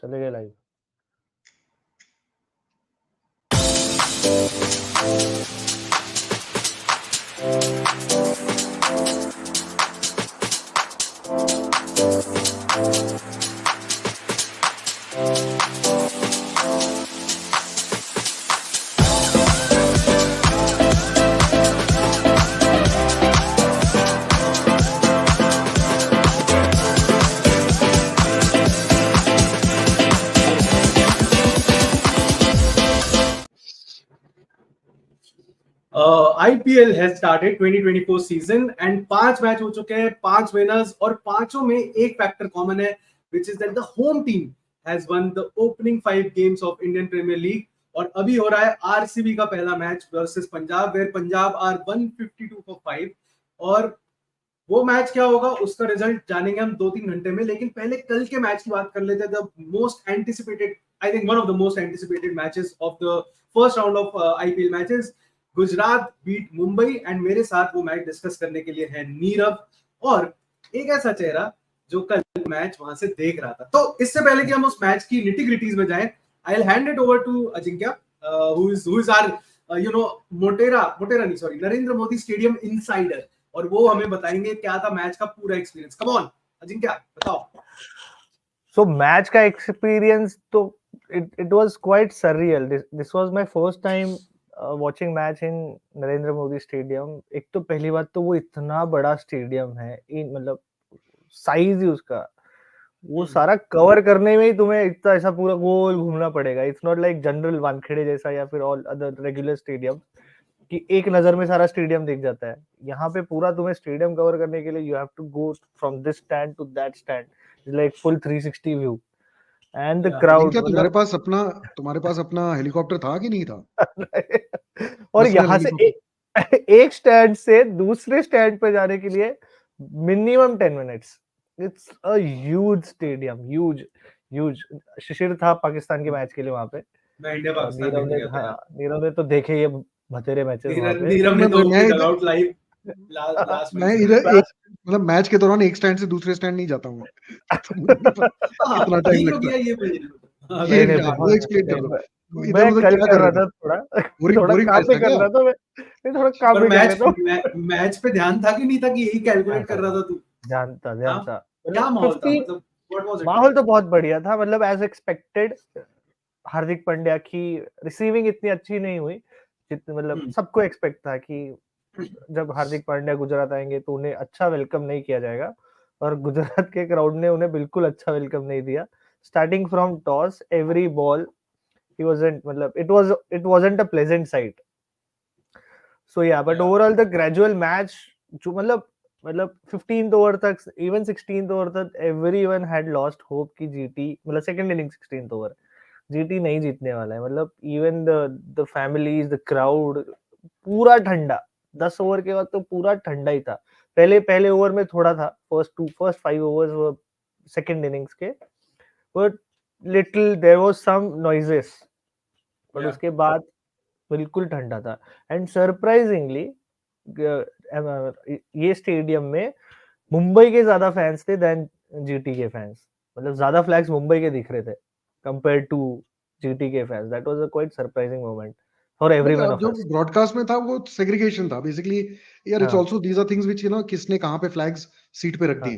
चले गए live. IPL has started 2024 season and 5 match हो चुके हैं, 5 विनर्स और पांचों में एक फैक्टर कॉमन है, which is that the home team has won the opening 5 games of Indian Premier League. और अभी हो रहा है आरसीबी का पहला match versus Punjab, where Punjab are 152 for 5. और वो मैच क्या होगा उसका रिजल्ट जानेंगे हम 2-3 घंटे में, लेकिन पहले कल के मैच की बात कर लेते हैं. The most anticipated, I think one of the most anticipated matches of the first round of IPL matches. Gujarat beat Mumbai and मेरे साथ वो मैच डिस्कस करने के लिए है नीरव और एक ऐसा चेहरा जो कल मैच वहां से देख रहा था. तो इससे पहले कि हम उस मैच की निटी-ग्रिटीज में जाएं, I will hand it over to Ajinkya, who is our Motera नहीं, sorry, Narendra Modi stadium insider, और वो हमें बताएंगे क्या था मैच का पूरा एक्सपीरियंस. कम ऑन अजिंक्य, बताओ. सो मैच का एक्सपीरियंस तो it was quite surreal. This was my first time watching match in Narendra Modi stadium. एक तो पहली बात तो वो इतना बड़ा स्टेडियम है, मतलब साइज ही उसका, वो सारा कवर करने में ही तुम्हें इतना ऐसा पूरा गोल घूमना पड़ेगा. It's not like general Wankhede जैसा या फिर ऑल अदर रेगुलर स्टेडियम कि एक नजर में सारा स्टेडियम दिख जाता है. यहाँ पे पूरा तुम्हें स्टेडियम कवर करने के लिए you have to go from this stand to that stand, like full 360 view. And the crowd, क्या तुम्हारे पास अपना हेलीकॉप्टर था कि नहीं था? और यहाँ से एक स्टैंड से दूसरे स्टैंड पे जाने के लिए minimum 10 minutes. It's a huge stadium, huge. Shishir था पाकिस्तान के मैच के लिए वहां पे. मैं इंडिया पाकिस्तान देख रहा था. नीरव ने तो देखे ये बतेरे मैचेस वहां पे. नीरव ने तो डगआउट लाइव लास्ट मैं इधर मतलब मैच के दौरान एक स्टैंड से दूसरे स्टैंड नहीं जाता हूँ. कितना टाइम लगता है ये वो एक्सप्लेन कर दो. मैं कल कर रहा था थोड़ा काम पे कर रहा था. मैं थोड़ा काम पे कर रहा था. मैच पे ध्यान था कि नहीं था कि यही कैलकुलेट कर रहा था तू? ध्यान था. क्या माहौल था, मतलब व्हाट वाज इट? माहौल तो बहुत बढ़िया था, मतलब एज एक्सपेक्टेड. हार्दिक पांड्या की रिसीविंग इतनी अच्छी नहीं हुई जितनी, मतलब सबको एक्सपेक्ट था कि जब हार्दिक पांड्या गुजरात आएंगे तो उन्हें अच्छा वेलकम नहीं किया जाएगा, और गुजरात के क्राउड ने उन्हें बिल्कुल अच्छा वेलकम नहीं दिया. Starting from toss, every ball he wasn't, मतलब it wasn't a pleasant sight. So yeah, but overall the gradual match जो मतलब 15th ओवर तक, even 16th ओवर तक everyone had lost hope कि जीटी, मतलब second inning 16th over GT नहीं जीतने वाला है. मतलब even the families, the crowd, पूरा ठंडा. 10 ओवर के बाद तो पूरा ठंडा ही था. पहले ओवर में थोड़ा था, फर्स्ट 5 ओवर्स सेकंड इनिंग्स के, but little there was some noises, but उसके बाद बिल्कुल ठंडा था. एंड सरप्राइजिंगली ये स्टेडियम में मुंबई के ज्यादा फैंस थे देन जीटी के फैंस. मतलब ज्यादा फ्लैग्स मुंबई के दिख रहे थे कंपेयर टू जीटी के fans. That was a quite surprising moment for everyone of us. जो ब्रॉडकास्ट में था वो सेग्रीगेशन था बेसिकली. यार it's also these are things which you know किसने कहां पे फ्लैग्स सीट पे रख दिए.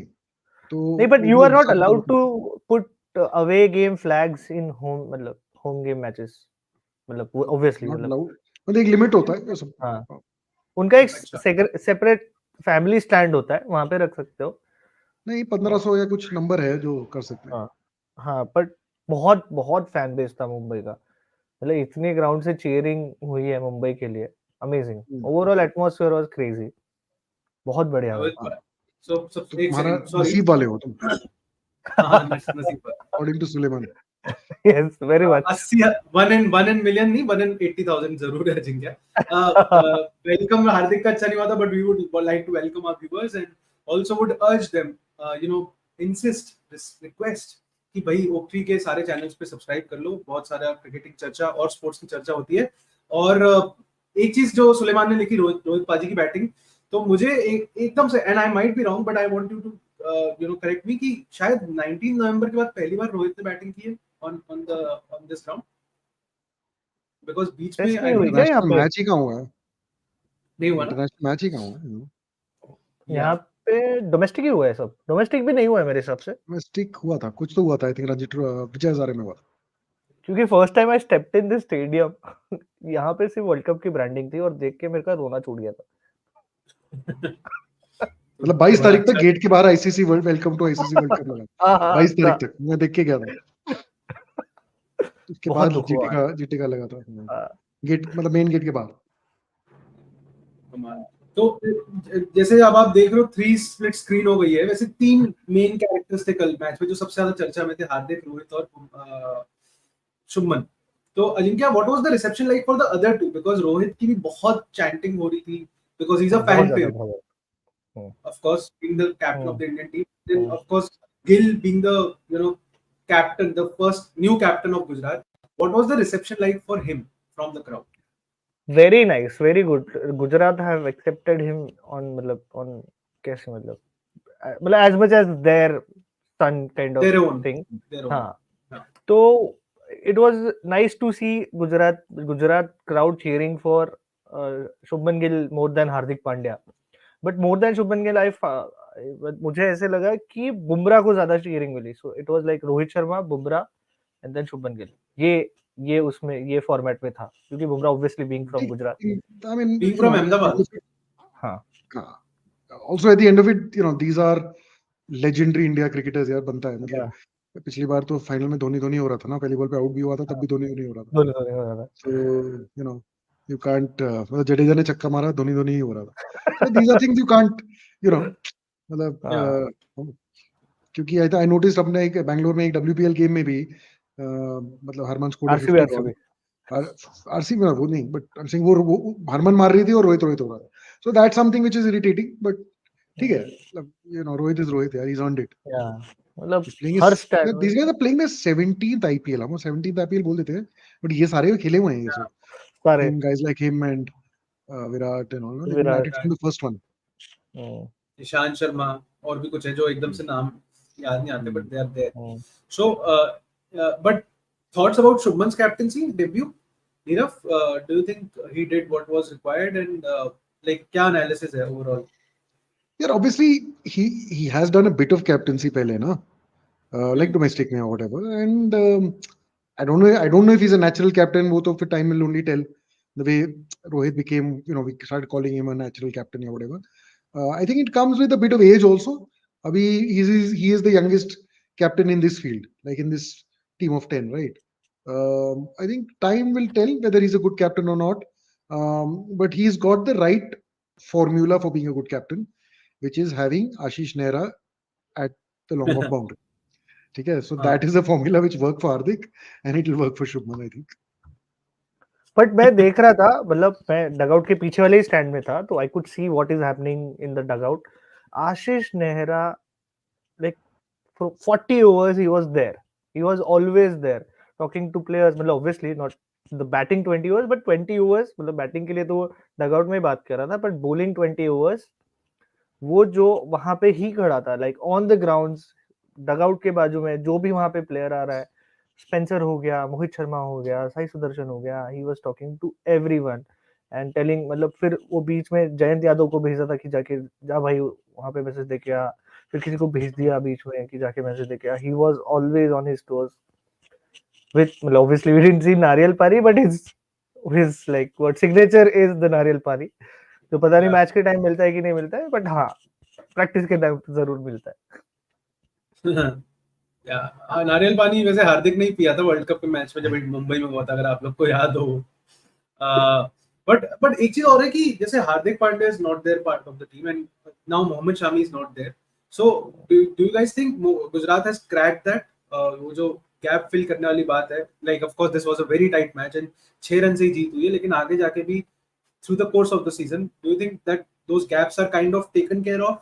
तो नहीं, but you are not allowed to put away game flags in home, मतलब होम गेम मैचेस, मतलब ऑब्वियसली, मतलब एक लिमिट होता है सब. हाँ, उनका एक सेपरेट फैमिली स्टैंड होता है, वहां पे रख सकते हो. नहीं 1500 या कुछ नंबर है जो कर सकते हैं. हाँ, बट बहुत फैन बेस था मुंबई का. मतलब इतने ग्राउंड से चीयरिंग हुई है मुंबई के लिए. Amazing. Overall atmosphere was crazy. बहुत बढ़िया. तुम्हारा नसीब वाले हो तुम. According to Sulaiman. Yes, very much. 1 in million नहीं, 1 in 80,000 जरूर है जिंक्या. Welcome हार्दिक का अच्छा नहीं हुआ था, but we would like to welcome our viewers and also would urge them, insist this request कि भाई ओक्ट्री के सारे चैनल्स पे सब्सक्राइब कर लो. बहुत सारा क्रिकेटिंग चर्चा और स्पोर्ट्स की चर्चा होती है. और एक चीज जो सुलेमान ने लिखी, रोहित पाजी की बैटिंग, तो मुझे एकदम से, and I might be wrong but I want you to correct me, कि शायद 19 नवंबर के बाद पहली बार रोहित ने बैटिंग की है. on this ground? Because बीच में टेस्ट नहीं हुई क्या यहाँ इंटरनेशनल पे? मैच ही कहाँ हुआ है? नहीं हुआ ना? इंटरनेशनल मैच ही कहाँ हुआ है? यहाँ पे डोमेस्टिक ही हुआ है सब। डोमेस्टिक भी नहीं हुआ है मेरे हिसाब से, डोमेस्टिक हुआ था, कुछ तो हुआ था, आई थिंक रणजी विजय हजारे में हुआ था। क्योंकि first time I stepped in this stadium यहाँ पे सिर्फ वर्ल्ड कप की ब्रांडिंग थी और देख के मेरे का रोना छूट गया था। मतलब 22 तारीख तक गेट के बाहर ICC world welcome to ICC world cup लगा, हाँ, हाँ, 22 तारीख था। तक मैं देख के गया था। उसके बहुत बाद दुख हुआ। जीटी का लगा था हाँ। गेट, मतलब मेन गेट के बाहर। तो जैसे अब आप देख रहे हो 3 स्प्लिट स्क्रीन हो गई है, वैसे 3 मेन कैरेक्टर्स थे कल मैच में जो सबसे ज्यादा चर्चा में थे, हार्दिक, रोहित और शुभमन। तो Ajinkya, what was the reception like for the other two? Because Rohit की भी बहुत चैंटिंग हो रही थी because he is a fan favourite, of course being the captain of the Indian team, then of course Gill being the captain, the first new captain of Gujarat. What was the reception like for him from the crowd? Very nice, very good. Gujarat have accepted him on on कैसे मतलब as much as their son kind of Their own thing. their own. हाँ. तो it was nice to see Gujarat crowd cheering for Shubman Gill more than Hardik Pandya. But more than Shubman Gill, मुझे ऐसे लगा कि बुमराह को ज्यादा cheering milli. So it was like Rohit Sharma, Bumrah and then Shubman Gill. ये उसमें ये फॉर्मेट में था क्योंकि Bumrah obviously being from Gujarat. I mean, being from Ahmedabad. हाँ. Also at the end of it, these are legendary India cricketers यार, बनता है मतलब। पिछली बार तो फाइनल में धोनी हो रहा था ना, पहली बॉल पे आउट भी हुआ था, तब भी धोनी हो रहा था। So you can't, मतलब जडेजा ने चक्का मारा, धोनी ही हो रहा था। So these are things you can't, मतलब क्योंकि आई नोटिस अपने एक बैंगलोर में एक WPL गेम में भी मतलब हरमन स्कोर 50 आरसीबी में वो नहीं, बट आई एम सेइंग वो हरमन मार रही थी और रोहित हो रहा था। So that something which is irritating, but ठीक है, मतलब रोहित इज रोहित यार, ही इज अर्नड इट। मतलब हर style this guys are playing the 17th IPL, हम 17th आईपीएल बोल देते हैं, बट ये सारे खेले हुए हैं ये सब, सारे guys like him and Virat and all, united from the first one. Ishan Sharma और भी कुछ है जो एकदम से नाम याद नहीं आते, but they are there. So but thoughts about Shubman's captaincy debut? Nirav, do you think he did what was required, and like क्या analysis है overall? Yeah, obviously he has done a bit of captaincy पहले ना, like domestic में or whatever, and I don't know if he's a natural captain, वो तो फिर time will only tell. The way Rohit became, we started calling him a natural captain or whatever. I think it comes with a bit of age also. Abhi he is the youngest captain in this field, like in this team of 10, right? I think time will tell whether he's a good captain or not. But he's got the right formula for being a good captain, which is having Ashish Nehra at the long off boundary. Okay, so that is a formula which worked for Hardik, and it will work for Shubman, I think. But मैं देख रहा था, मतलब मैं dugout के पीछे वाले ही stand में था, तो I could see what is happening in the dugout. Ashish Nehra, like for 40 overs he was there. He was always there talking to players. मतलब obviously not the batting 20 overs, but 20 overs मतलब batting के लिए तो dugout में ही बात कर रहा था, बट बॉलिंग 20 overs वो जो वहां पे ही खड़ा था, like on the grounds, dugout के बाजू में जो भी वहां पे प्लेयर आ रहा है, स्पेंसर हो गया, मोहित शर्मा हो गया, साई सुदर्शन हो गया, he was talking to everyone and telling, मतलब फिर वो बीच में जयंत यादव को भेजा था कि जाके जा भाई वहां पे मैसेज दे के आ, फिर किसी को भेज दिया बीच में कि जाके मैसेज दे के आ. He was always on his toes with, मतलब ऑब्वियसली वी डिडंट सी नारियल पारी, but his like what signature is the नारियल पारी, जो पता नहीं मैच के टाइम मिलता है कि नहीं मिलता है, बट हाँ प्रैक्टिस के टाइम जरूर मिलता है. नारियल पानी वैसे हार्दिक नहीं पिया था वर्ल्ड कप के मैच में जब मुंबई में हुआ था, अगर आप लोग को याद हो. बट एक चीज और है कि जैसे Hardik Pandya is not there part of the team and now Mohammed Shami is not there, so do you guys think Gujarat has cracked that, वो जो गैप फिल करने वाली बात है, like of course this was a very tight match and 6 run से ही जीत हुई है, लेकिन आगे जाके भी through the course of the season, do you think that those gaps are kind of taken care of,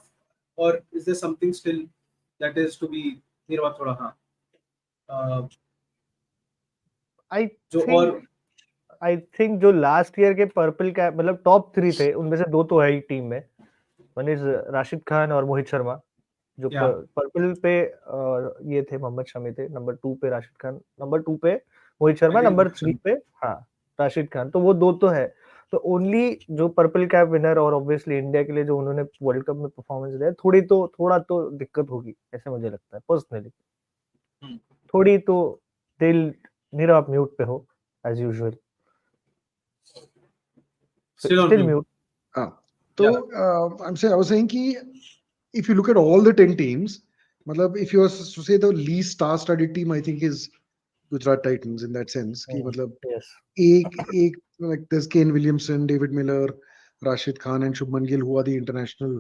or is there something still that is to be निर्वाह थोड़ा? हाँ, I think जो लास्ट ईयर के purple cap मतलब top 3 थे, उनमें से 2 तो है ही टीम में, वन इज राशिद खान और मोहित शर्मा, जो Yeah. पर्पल पे ये थे मोहम्मद शमी थे, नंबर 2 पे राशिद खान, नंबर 2 पे मोहित शर्मा, I think नंबर Mohit 3 Sharma. पे राशिद खान, तो वो 2 तो है। तो ओनली जो पर्पल कैप विनर और ऑब्वियसली इंडिया के लिए जो उन्होंने वर्ल्ड कप में परफॉर्मेंस दिया, थोड़ा तो दिक्कत होगी, ऐसे मुझे लगता है पर्सनली। थोड़ी तो दिल नीरव आप म्यूट पे हो as usual, Still on still mute. Mute. So I was saying कि if you look at all the 10 teams, मतलब if you are to say the least star-studded team, I think is Gujarat Titans in that sense कि मतलब yes, एक like there's Kane Williamson, David Miller, Rashid Khan and Shubman Gill who are the international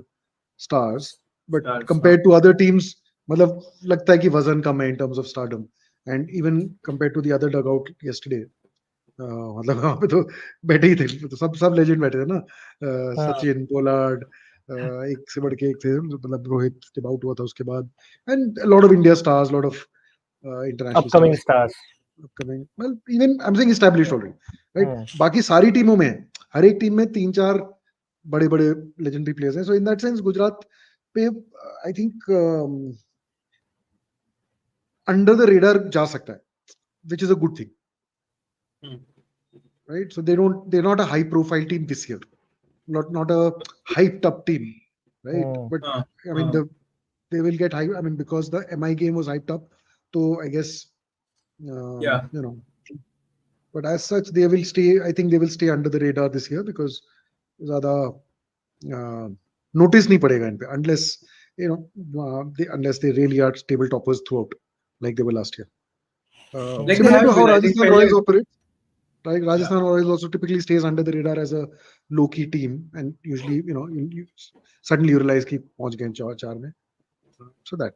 stars, but Stars, compared to other teams मतलब लगता है कि वजन कम है in terms of stardom, and even compared to the other dugout yesterday, मतलब वहाँ पे तो बैठे ही थे, तो सब लेजेंड बैठे थे ना, सचिन, पोलार्ड, एक से बढ़ के एक थे, मतलब रोहित जब आउट हुआ था उसके बाद, and lot of India stars, lot of international upcoming stars, stars. Upcoming, well even I am saying established already, right. बाकी सारी टीमों में, हर एक टीम में 3-4 बड़े बड़े लेजेंडरी प्लेयर्स हैं, सो इन दैट सेंस गुजरात पे I think under the radar जा सकता है, which is a good thing. Right, so they're not a high profile team this year, not a hyped up team, right? But I mean they will get hype, I mean because the MI game was hyped up, so I guess Yeah. you know, but as such they will stay, I think they will stay under the radar this year because zyada notice nahi padega in pe, unless you know unless they really are table toppers throughout like they were last year, Like they similar have to how been, I think Rajasthan Royals operate. Like Yeah. Rajasthan Royals also typically stays under the radar as a low-key team, and usually, you know, you suddenly you realize कि पहुंच गए चार में. So that.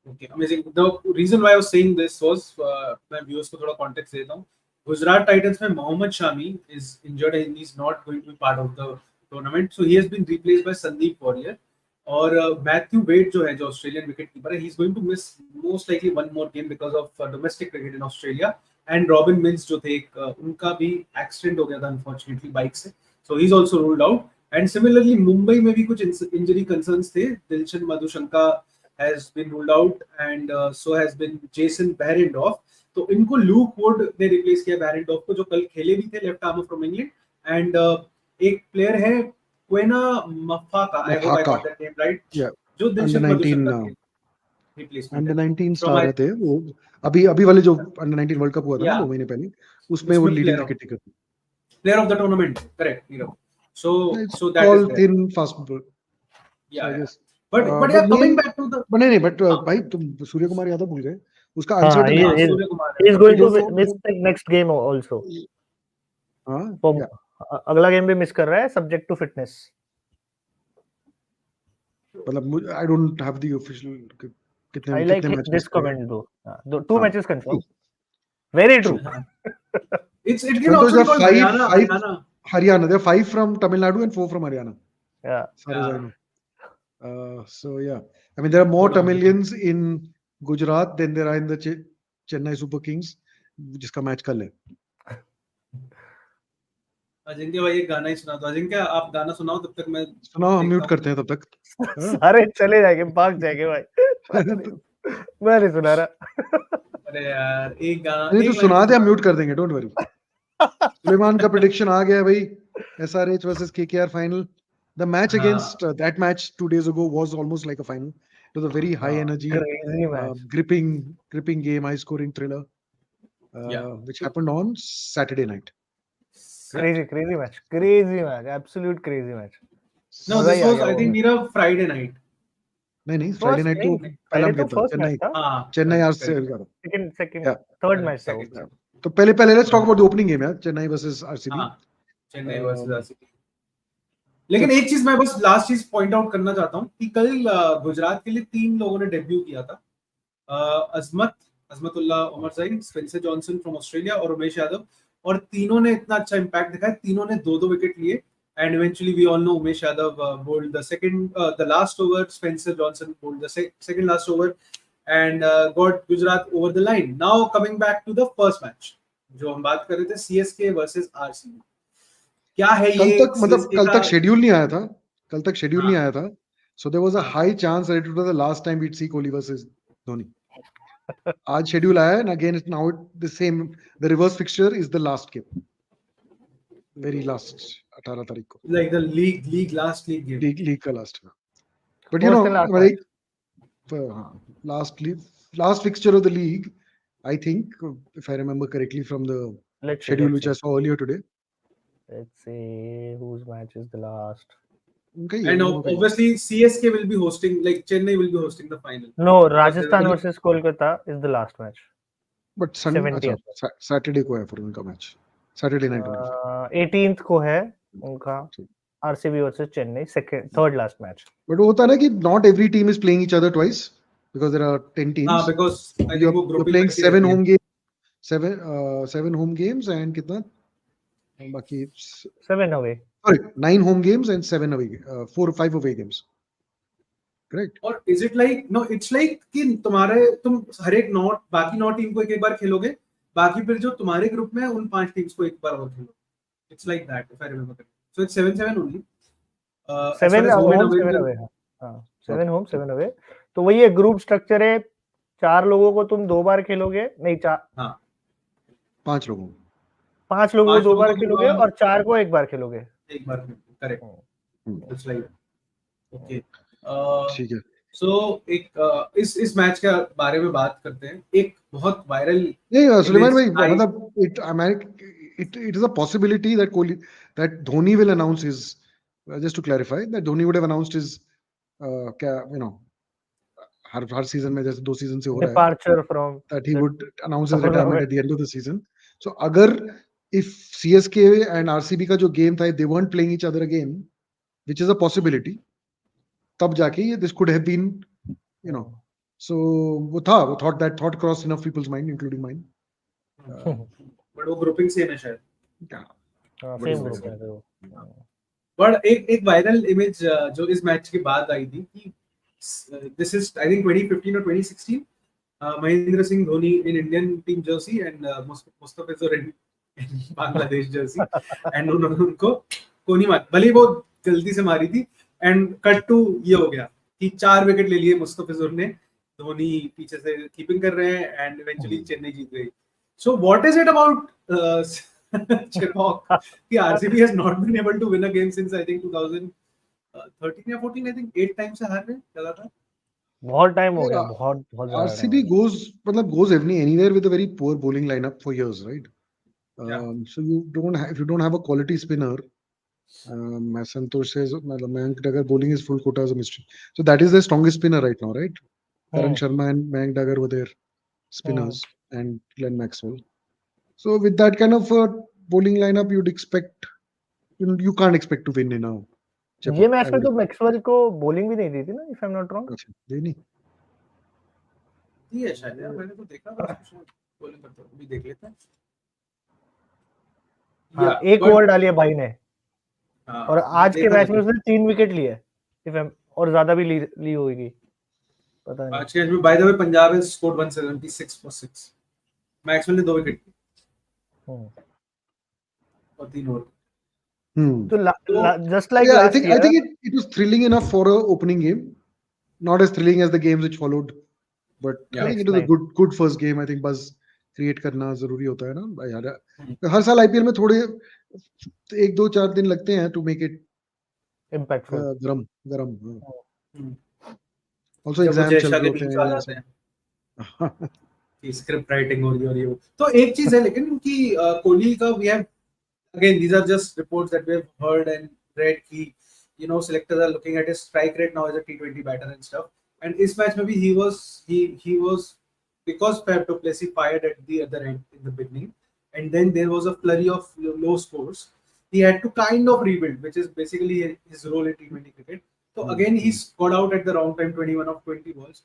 Okay, amazing. The reason why I was saying this was मैं viewers को थोड़ा context देता हूँ. Gujarat Titans में Mohammad Shami is injured and he's not going to be part of the tournament, so he has been replaced by Sandeep Warrier. और Matthew Wade जो है, जो ऑस्ट्रेलियन विकेट कीपर है, he is going to miss most likely one more game because of domestic cricket in Australia. And Robin Minz जो थे, उनका भी accident हो गया था अनफॉर्चुनेटली बाइक से, so he is also ruled out. And similarly Mumbai में भी कुछ इंजरी कंसर्न्स थे. Dilshan Madushanka has been ruled out and so has been Jason Behrendorff. तो इनको लूक वुड ने रिप्लेस किया बेरेंडॉफ को, जो कल खेले भी थे left armour from England. And एक प्लेयर है Quena Mafaka, I hope I got that name right. Yeah. जो दिलशन मधुशंका के रिप्लेसमेंट अंडर 19 स्टार थे वो, अभी वाले जो अंडर 19 वर्ल्ड कप हुआ था ना 2 महीने पहले, उसमें वो लीडिंग विकेट टेकर थे, player of the tournament, correct Nirav. So that all is thin fast ball. Yeah, I guess. but yeah, coming back to the नहीं but भाई तुम सूर्य कुमार यादव भूल गए, उसका हाँ, uncertain he is going to miss the next game also. हाँ, अगला game भी मिस कर रहा है सब्जेक्ट टू फिटनेस. मतलब I don't have the official कितने I like match this comment though. 2 matches confirmed. Very true. it can also be called Haryana. There are 5 from Tamil Nadu and 4 from Haryana. Yeah. As far as I know. So yeah, I mean there are more Tamilians in Gujarat than there are in the Chennai Super Kings, जिसका match कल है. अजिंक्य भाई एक गाना ही सुना दो. अजिंक्य आप गाना सुनाओ, तब तक मैं सुनाओ, हम म्यूट करते हैं तब तक. सारे चले जाएंगे, भाग जाएंगे भाई. मैं नहीं सुना रहा. अरे यार एक गाना नहीं तो सुना दे, हम म्यूट कर देंगे, डोंट वरी. सुलेमान का प्रेडिक्शन आ गया भाई. SRH versus KKR final. The match against that match 2 days ago was almost like a final. It was a very high energy, gripping game, high scoring thriller, which happened on Saturday night. Crazy match, absolute crazy match. No, this was I think near Friday night. नहीं Friday night तो पहला match था, Chennai RCB का. Second, third match था. तो पहले let's talk about the opening game यार, Chennai versus RCB. Chennai versus RCB. लेकिन एक चीज मैं बस लास्ट चीज पॉइंट आउट करना चाहता हूँ कि कल गुजरात के लिए 3 लोगों ने डेब्यू किया था. अजमतुल्लाह उमर ज़हीन, स्पेंसर जॉनसन फ्रॉम ऑस्ट्रेलिया और उमेश यादव. और तीनों ने इतना अच्छा इंपैक्ट दिखाया. तीनों ने 2-2 विकेट लिए. And eventually, we all know Umesh Yadav bowled the last over. Spencer Johnson bowled the second last over, and got Gujarat over the line. Now coming back to the first match, जो हम बात कर रहे थे CSK versus RCB. क्या है ये? कल तक शेड्यूल नहीं आया था. So there was a high chance that it was the last time we'd see Kohli versus Dhoni. आज schedule आया and again it's now the same. The reverse fixture is the last game, very last 18 तारीख को. Like the last league game. League का last. But you know, like last fixture of the league, I think, if I remember correctly from the schedule which I saw earlier today. Let's see whose match is the last. Okay, And obviously CSK will be hosting, like Chennai will be hosting the final. No, Rajasthan versus Kolkata is the last match. But Saturday को है फिर उनका match. Saturday night. 18th को है उनका RCB versus Chennai, third last match. But वो होता है ना कि not every team is playing each other twice because there are 10 teams. Because I think you're playing 7 home games, 7 home games and कितना? बाकी 7 away. Sorry, 9 home games and 7 away, 4 or 5 away games. Correct. Or is it like, no, it's like कि तुम हर एक बाकी 9 team को एक बार खेलोगे, बाकी फिर जो तुम्हारे ग्रुप में उन 5 टीम्स को एक बार और खेलो. It's like that if I remember correctly. So it's 7-7 only. 7 home 7 away. हाँ 7 home 7 away. तो वही है, ग्रुप स्ट्रक्चर है. 4 लोगों को तुम 2 बार खेलोगे, नहीं 4. हाँ 5 लोगों. 5 लोगों को 2 बार खेलोगे और 4 को 1 बार खेलोगे. एक बार करेक्ट. It's like okay. ठीक है. So एक इस मैच के बारे में बात करते हैं. एक बहुत वायरल. नहीं सुलेमान भाई, मतलब it is a possibility that Dhoni will announce his, just to clarify, that Dhoni would have announced his her season में जैसे 2 सीजन से हो रहा है, departure from that he would announce his retirement at the end of the season. So अगर if CSK and RCB का जो game था, they weren't playing each other again, which is a possibility, तब जाके this could have been, you know, so वो thought crossed enough people's mind, including mine. But वो grouping same है शायद. same group है वो. But एक viral image जो इस मैच के बाद आई थी कि this is I think 2015 or 2016, Mahendra Singh Dhoni in Indian team jersey and Mustafizur in Bangladesh jersey, and उनको कोनी मार, भले वो गलती से मारी थी, and cut to ये हो गया कि 4 विकेट ले लिए मुस्तफिजुर ने, धोनी पीछे से कीपिंग कर रहे हैं and eventually चेन्नई जीत गई. So what is it about Chirag कि RCB has not been able to win a game since I think 2013 या 14, I think 8 times से हार रहे लगातार. बहुत टाइम हो गया, बहुत RCB goes anywhere with a very poor bowling lineup for years, right? So if you don't have a quality spinner, Santosh says Mayank Dagar bowling is full quota as a mystery. So that is the strongest spinner right now, right? Karan Sharma and Mayank Dagar were their spinners, and Glenn Maxwell. So with that kind of bowling lineup, you'd expect, you can't expect to win now. ये match में तो Maxwell को bowling भी नहीं दी थी ना, if I'm not wrong. नहीं ये शायद यार मैंने तो देखा था बॉलिंग करते हुए, भी देख लेते हैं. हाँ, एक ओवर डाली है भाई ने, और आज के मैच में उसने 3 विकेट लिए, और ज्यादा भी ली होगी, पता नहीं. आज के मैच में by the way Punjab has scored 176 for 6. Maxwell ने 2 विकेट और 3 over. So just like I think it was thrilling enough for an opening game, not as thrilling as the games which followed, but I think it was a good first game. I think buzz create करना जरूरी होता है ना यार. हर साल IPL में थोड़े 1-2-4 दिन लगते हैं to make it impactful, गरम. Also exam चल रहे हैं, स्क्रिप्ट राइटिंग हो रही है. तो एक चीज है लेकिन कि कोहली का we have, again these are just reports that we have heard and read कि selectors are looking at his strike rate now as a T20 batter and stuff, and इस मैच में भी he was because Fab du Plessis fired at the other end in the beginning, and then there was a flurry of low scores. He had to kind of rebuild, which is basically his role in T20 cricket. So again he got out at the wrong time, 21 of 20 balls.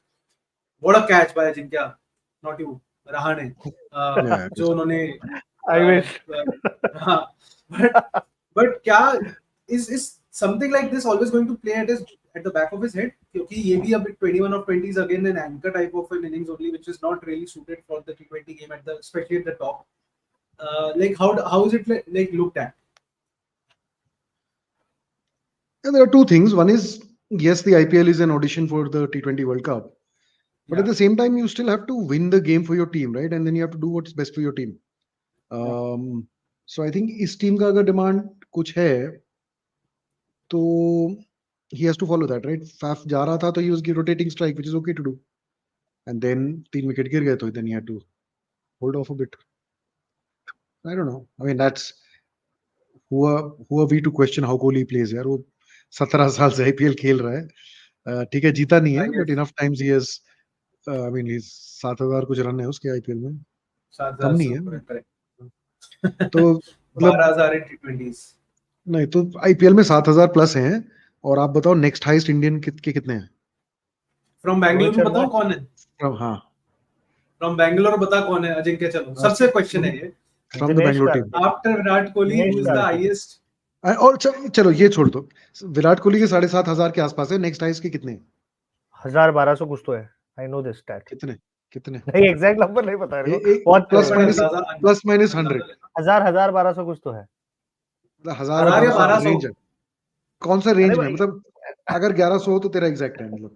What a catch by Ajinkya, not you, Rahane, जो उन्होंने I wish. but क्या is something like this always going to play at the back of his head? क्योंकि ये भी अभी 21 of 20 is again an anchor type of an innings only, which is not really suited for the T20 game especially at the top. Like how is it like looked at? There are two things. One is yes, the IPL is an audition for the T20 World Cup, but at the same time, you still have to win the game for your team, right? And then you have to do what's best for your team. So I think इस team का अगर demand कुछ है तो he has to follow that, right? Faf जा रहा था तो he was rotating strike, which is okay to do. And then 3 wicket गिर गए तो then he had to hold off a bit. I don't know. I mean, that's who are we to question how Kohli plays यार? वो 17 साल से IPL खेल रहा है. ठीक है जीता नहीं है, but enough times he has. I mean, he's 7,000 कुछ रन है उसके IPL में. कम नहीं है. तो मतलब 12,000 T20s. नहीं तो IPL में 7,000 प्लस हैं और आप बताओ नेक्स्ट हाईएस्ट इंडियन के कितने हैं? फ्रॉम बैंगलोर बताओ कौन है? हाँ फ्रॉम बैंगलोर बता कौन है? अजिंक्य चलो सबसे क्वेश्चन है ये. From the Bangalore team. After Virat Kohli who is the highest? और चलो ये छोड़ दो. विराट कोहली के 7,500 के आसपास है. नेक्स्ट हाईएस्ट के कितने हैं? 1,200 कुछ तो है. I know this stat. कितने नहीं एग्जैक्ट नंबर नहीं पता मेरे को. बहुत प्लस माइनस 100. 1,000-1,200 कुछ तो है. 1,000 या 1,200 कौन सा रेंज में? मतलब अगर 1100 हो तो तेरा एग्जैक्ट है मतलब.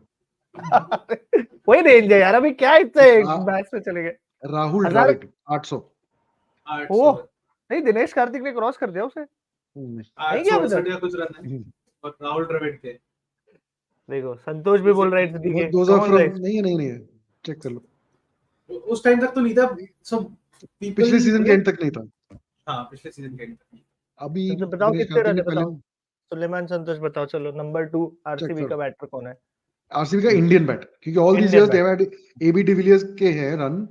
वही रेंज है यार. अभी क्या इतने मैच में चले गए. राहुल द्रविड़ 800. ओह नहीं, दिनेश कार्तिक ने क्रॉस कर दिया उसे. नहीं क्या बता कुछ रन है और राहुल द्रविड़ के. देखो संतोष भी बोल रहे थे. नहीं चेक कर लो. उस टाइम तक तो नहीं था. सब पिछले सीजन के एंड तक नहीं था. हाँ पिछले सीजन के एंड तक. अभी तो बताओ कितने रन है. बताओ सुलेमान संतोष बताओ. चलो नंबर 2 आरसीबी का बैटर कौन है? आरसीबी का इंडियन बैटर, क्योंकि all these years they have had AB de Villiers के हैं रन,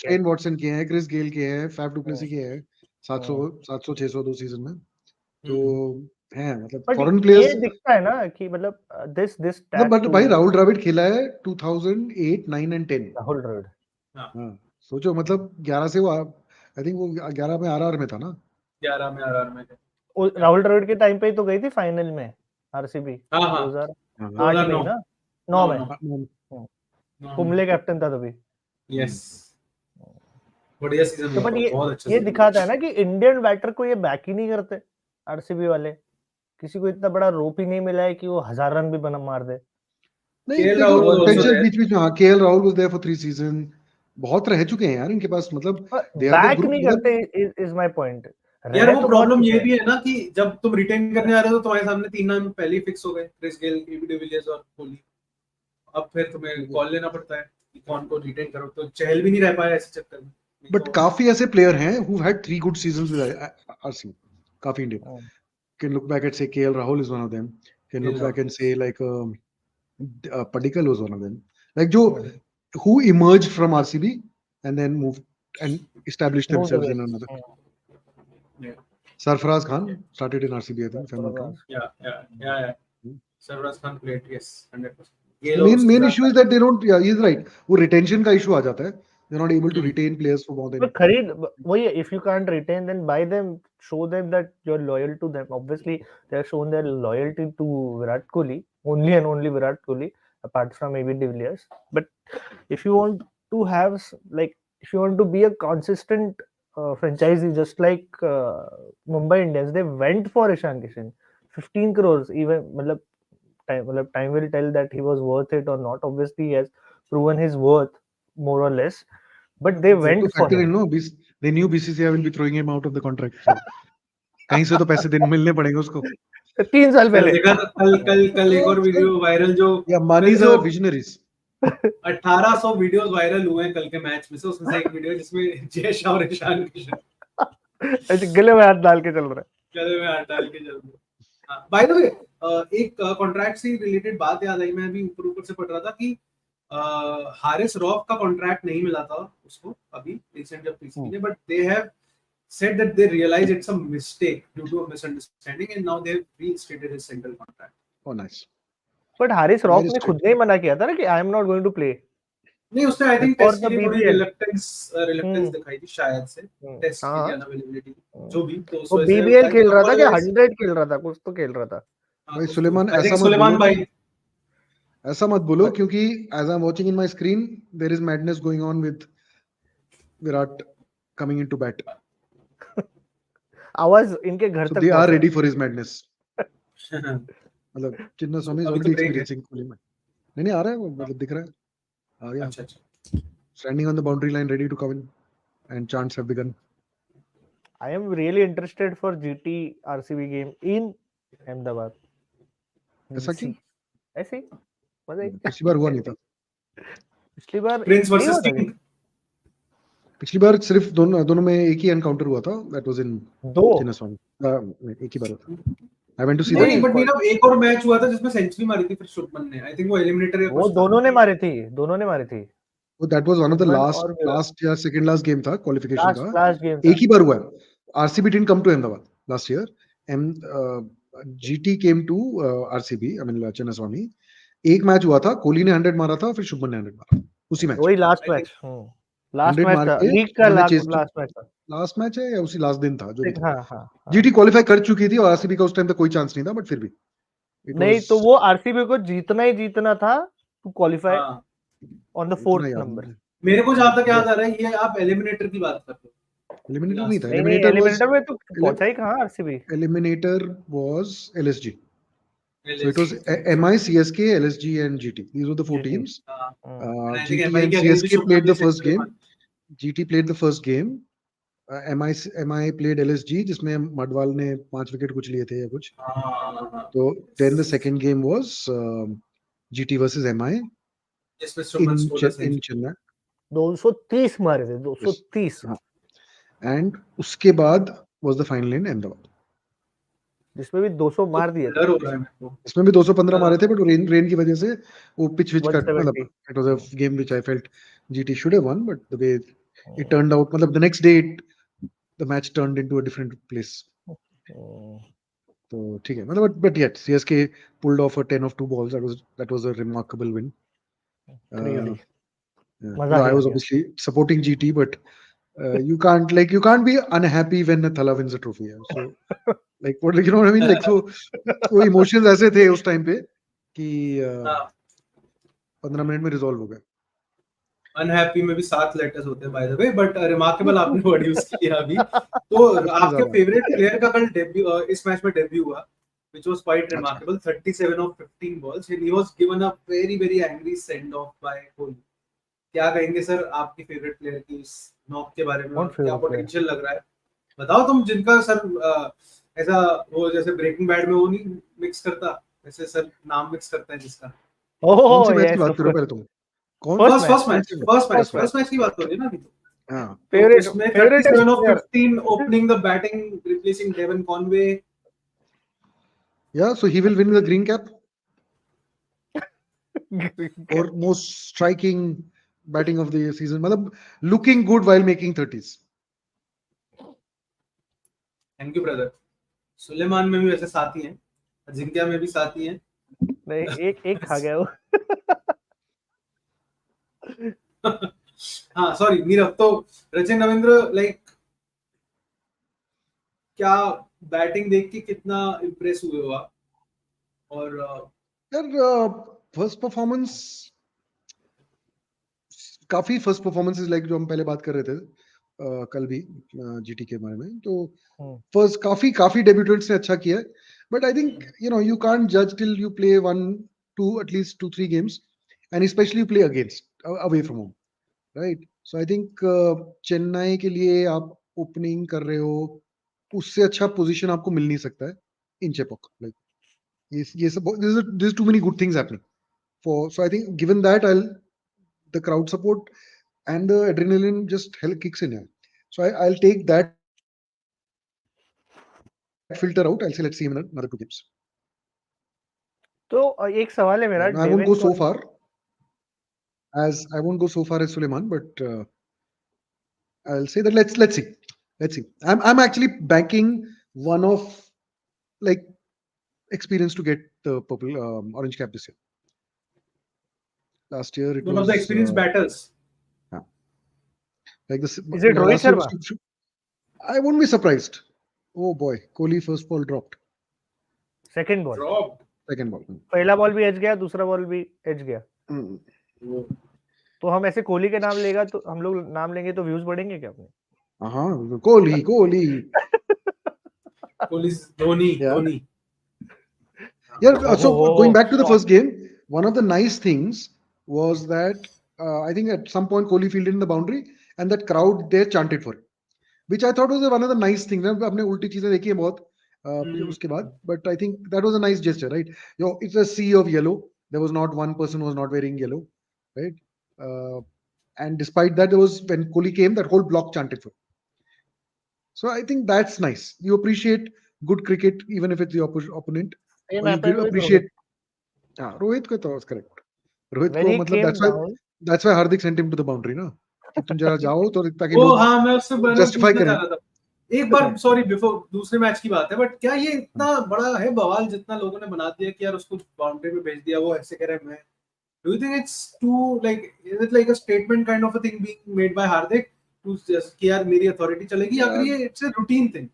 शेन वॉटसन के हैं, क्रिस गेल के हैं, फैफ डुप्लेसी के हैं 700 600 दो सीजन में. तो हैं मतलब फॉरेन प्लेयर्स. ये दिखता है ना कि मतलब दिस बट भाई राहुल द्रविड़ खेला है 2008 9 एंड 10. राहुल द्रविड़ हां सोचो मतलब 11 से वो आई थिंक वो 11 में आरआर में था ना. 11 में आरआर में थे. राहुल द्रविड़ के टाइम पे ही तो गई थी फाइनल में आरसीबी. 2008 में ना 9 में कुंबले कैप्टन था तभी. यस बढ़िया सीजन था. बट ये दिखाता है ना कि इंडियन बैटर को ये बैक ही नहीं करते आरसीबी वाले. किसी को इतना बड़ा रोप ही नहीं मिला है कि वो 1000 रन भी बना मार दे. केएल राहुल बीच में. हाँ KL Rahul was there for 3 season. बहुत रह चुके हैं यार इनके पास. मतलब बैक नहीं करते इज माय पॉइंट. यार वो प्रॉब्लम ये भी है ना कि जब तुम रिटेन करने आ रहे हो तो तुम्हारे सामने 3 नाम पहले ही फिक्स हो गए. क्रिस गेल, एबी डिविलियर्स और कोहली. अब फिर तुम्हें कॉल लेना पड़ता है कि कौन को रिटेन करो. तो चहल भी नहीं रह पाया ऐसे चक्कर में. बट काफी ऐसे प्लेयर हैं who had 3 good seasons with RCB. काफी Indian can look back and say KL Rahul is one of them. Can look back and say like Padikkal was one of them. Like जो who emerged from RCB and then moved and established themselves in another. Sarfaraz Khan started in RCB, I think. If I'm not wrong. Yeah. Sarfaraz Khan played, yes, 100%. Main issue is that they don't. Yeah, he's right. वो retention का issue आ जाता है. They're not able to retain players for more than. But खरीद वही है. If you can't retain, then buy them. Show them that you're loyal to them. Obviously, they have shown their loyalty to Virat Kohli, only and only Virat Kohli, apart from AB de Villiers. But if you want to have if you want to be a consistent franchisee, just like Mumbai Indians, they went for Ishan Kishan, 15 crores. Even मतलब time will tell that he was worth it or not. Obviously, he has proven his worth more or less. But they went for him. No, they knew BCCI will be throwing him out of the contract. So कहीं से तो पैसे देने मिलने पड़ेंगे उसको. 3 साल पहले. कल एक और वीडियो वायरल जो मनीज आर विजनरीज. 1800 वीडियोस वायरल हुए हैं कल के मैच में से. उसमें से एक वीडियो जिसमें जय शाह और ईशान किशन ऐसे गले में हाथ डाल के चल रहा है. बाय द वे एक कॉन्ट्रैक्ट से रिलेटेड बात याद आई. मैं अभी ऊपर से पढ़ रहा था कि हारिस रॉफ का कॉन्ट्रैक्ट नहीं मिला था उसको अभी रिसेंट जब पीसीबी ने. But they have said that they realize it's a mistake due to a misunderstanding and now they have reinstated his single contract. Oh nice. But Haris rough ने खुद ने मना किया था ना कि I am not going to play. नहीं उसने I think टेस्ट की थोड़ी reluctance दिखाई थी शायद से. टेस्ट की अनअवेलेबिलिटी जो भी. तो वो बीबीएल खेल रहा था क्या? 100 खेल रहा था, कुछ तो खेल रहा था. भाई सुलेमान भाई ऐसा मत बोलो क्योंकि as I'm watching in my screen there is madness going on with Virat coming into bat. आवाज इनके घर तक. They are ready for his madness. मतलब चिन्नास्वामी इज अभी तो ऑलरेडी break है। एक्सपीरियंसिंग कोहली में। नहीं आ रहा है वो, मतलब दिख रहा है आ गया, अच्छा standing on the boundary line ready to come in and chants have begun. I am really interested for GT RCB game in Ahmedabad. ऐसा क्यों? ऐसे ही मजा ही। पिछली बार हुआ नहीं था। पिछली बार प्रिंस नहीं वर्सेस हुआ था किंग। क्या? पिछली बार सिर्फ दोनों में एक ही एनकाउंटर हुआ था, दैट वाज इन दो चिन्नास्वामी। एक ही बार हुआ था। आई वेंट टू सी नहीं दैट। बट नीरव एक और मैच हुआ था जिसमें सेंचुरी मारी थी फिर शुभमन ने, आई थिंक वो एलिमिनेटर या वो कुछ था। दोनों ने मारी थी। वो that was one of the Shubman last और विराट। लास्ट या सेकंड लास्ट गेम था क्वालिफिकेशन का। लास्ट गेम एक था। ही बार हुआ है। RCB didn't come to Ahmedabad last year and GT came to RCB, I mean Chinnaswamy. एक मैच हुआ था, कोहली ने 100 मारा था, फिर शुभमन ने 100 मारा उसी मैच। वही लास्ट आई मैच। थिंक लास्ट 100 मैच मार था, के लीग का उन्होंने चेस लास्ट मैच था। लास्ट मैच है या उसी लास्ट दिन था जो भी था। हाँ हाँ हाँ। जीटी क्वालिफाई कर चुकी थी और आरसीबी का उस टाइम पे कोई चांस नहीं था, बट फिर भी इट नहीं वाज तो वो आरसीबी को जीतना ही जीतना था टू क्वालिफाई हाँ ऑन द इतना 4th याद नंबर। नहीं। मेरे को जहां तक याद आ रहा है ये आप एलिमिनेटर की बात कर रहे हो। एलिमिनेटर नहीं था, नहीं नहीं, एलिमिनेटर में तो पहुंचा ही कहाँ RCB. Eliminator was LSG. So it was LSG, MI, CSK, LSG, and GT. These were the four GT। teams. हाँ and I think GT MI and के अगेंस्ट भी CSK शुभमन played ने the first सेंचुरी game. मारी। GT played the first game. MI played LSG, जिसमें मडवाल ने 5 wicket कुछ लिए थे या कुछ. हाँ So then the second game was GT versus MI जिसमें Shubman in score in Chennai. 230 मारे थे, Yes. 230। हाँ. And उसके बाद was the final in Ahmedabad. जिसमें भी 200 मार दिए थे। डर हो रहा है मेरे को। इसमें भी 215 मारे थे, बट रेन की वजह से वो पिच विच कट, मतलब 170। It was a game which I felt GT should have won, but the way it turned out, मतलब the next day the match turned into a different place. तो ठीक है, मतलब but yet CSK pulled off a 10 of 2 balls. That was a remarkable win. Crazy. Yeah. मजा No, ही I आ was गया। obviously supporting GT, but you can't be unhappy when Thala wins a trophy. Yeah. So like what, you know what I mean? Like so वो emotions ऐसे थे उस time पे कि 15 मिनट में रिजॉल्व हो गया. अनहैप्पी में भी 7 लेटर्स होते हैं by the way, but remarkable आपने वर्ड यूज किया अभी। तो उसमें आपके ज्यादा फेवरेट प्लेयर का कल डेब्यू, इस मैच में डेब्यू हुआ, which was quite अच्छा. remarkable. 37 of 15 balls and he was given a very angry send off by Kohli. क्या कहेंगे सर आपकी फेवरेट प्लेयर की इस नॉक के बारे में, कौन और क्या favorite player? पोटेंशियल लग रहा है? बताओ तुम, जिनका सर ऐसा वो जैसे ब्रेकिंग बैड में वो नहीं मिक्स करता, वैसे सर नाम मिक्स करता है जिसका। कौन सी ओह मैच की यस बात ऑफ कर रहे हो कोर्स। पहले तुम? कौन First first match, first first match की बात हो रही है ना अभी तो। हाँ, तो favorite उसमें favorite 37 of player। 15 opening the batting, replacing Devon Conway. yeah, so he will win the green cap or most striking batting of the season, मतलब looking good while making 30s. Thank you brother. Sulaiman में भी वैसे साथी हैं, अजिंक्या में भी साथी हैं। नहीं, एक खा गया वो। हाँ सॉरी नीरव, तो रचिन रविंद्र लाइक क्या बैटिंग देख के कितना इम्प्रेस हुए हो आप? और यार फर्स्ट परफॉर्मेंस, काफी फर्स्ट परफॉर्मेंसेस लाइक जो हम पहले बात कर रहे थे कल भी जीटी के बारे में, तो फर्स्ट काफी डेब्यूटेंट्स ने अच्छा किया, but I think you can't judge till you play 1-2 at least 2-3 games, and especially you play against away from home, right? So I think Chennai के लिए आप ओपनिंग कर रहे हो, उससे अच्छा पोजीशन आपको मिल नहीं सकता है इन चेपॉक. लाइक ये सब, there's too many good things happening so I think given that the crowd support and the adrenaline just kicks in here. So I'll take that filter out. I'll say let's see him in another 2 games. तो एक सवाल है मेरा, I won't go so far as Suleiman, but I'll say that let's see. I'm actually banking one of like experience to get the purple orange cap this year. Last year it one was of the experienced batters. Like this. Is it Rohit Sharma? I won't be surprised. Oh boy, Kohli first ball dropped. Second ball, Dropped. Second ball. पहला ball भी as गया, दूसरा ball भी as गया। तो हम ऐसे कोहली के नाम लेगा तो हम लोग नाम लेंगे तो व्यूज बढ़ेंगे क्या अपने? हाँ, Kohli Kohli's Dhoni Yeah. Dhoni. Yeah, so going back to the shot. first game, one of the nice things was that I think at some point Kohli fielded in the boundary and that crowd there chanted for it, which I thought was one of the nice things. आपने उल्टी चीजें देखी हैं बहुत उसके बाद, but I think that was a nice gesture, right? It's a sea of yellow. There was not one person who was not wearing yellow, right? And despite that, there was when Kohli came, that whole block chanted for it. So I think that's nice. You appreciate good cricket even if it's the opponent. Same Or you happened with appreciate. Rohit. Rohit ko was correct. Rohit When ko he matlab came down, that's why Hardik sent him to the boundary, ना कि तुम जरा जाओ तो ताकि वो लोग हाँ मैं उससे justify पूछना करें. चाह रहा था एक बार, सॉरी बिफोर दूसरे मैच की बात है, बट क्या ये इतना बड़ा है बवाल जितना लोगों ने बना दिया कि यार उसको बाउंड्री पे भेज दिया, वो ऐसे कह रहे हैं मैं, do you think it's to like, is it like a statement kind of a thing being made by Hardik to just कि यार मेरी अथॉरिटी चलेगी, या फिर ये it's a routine thing?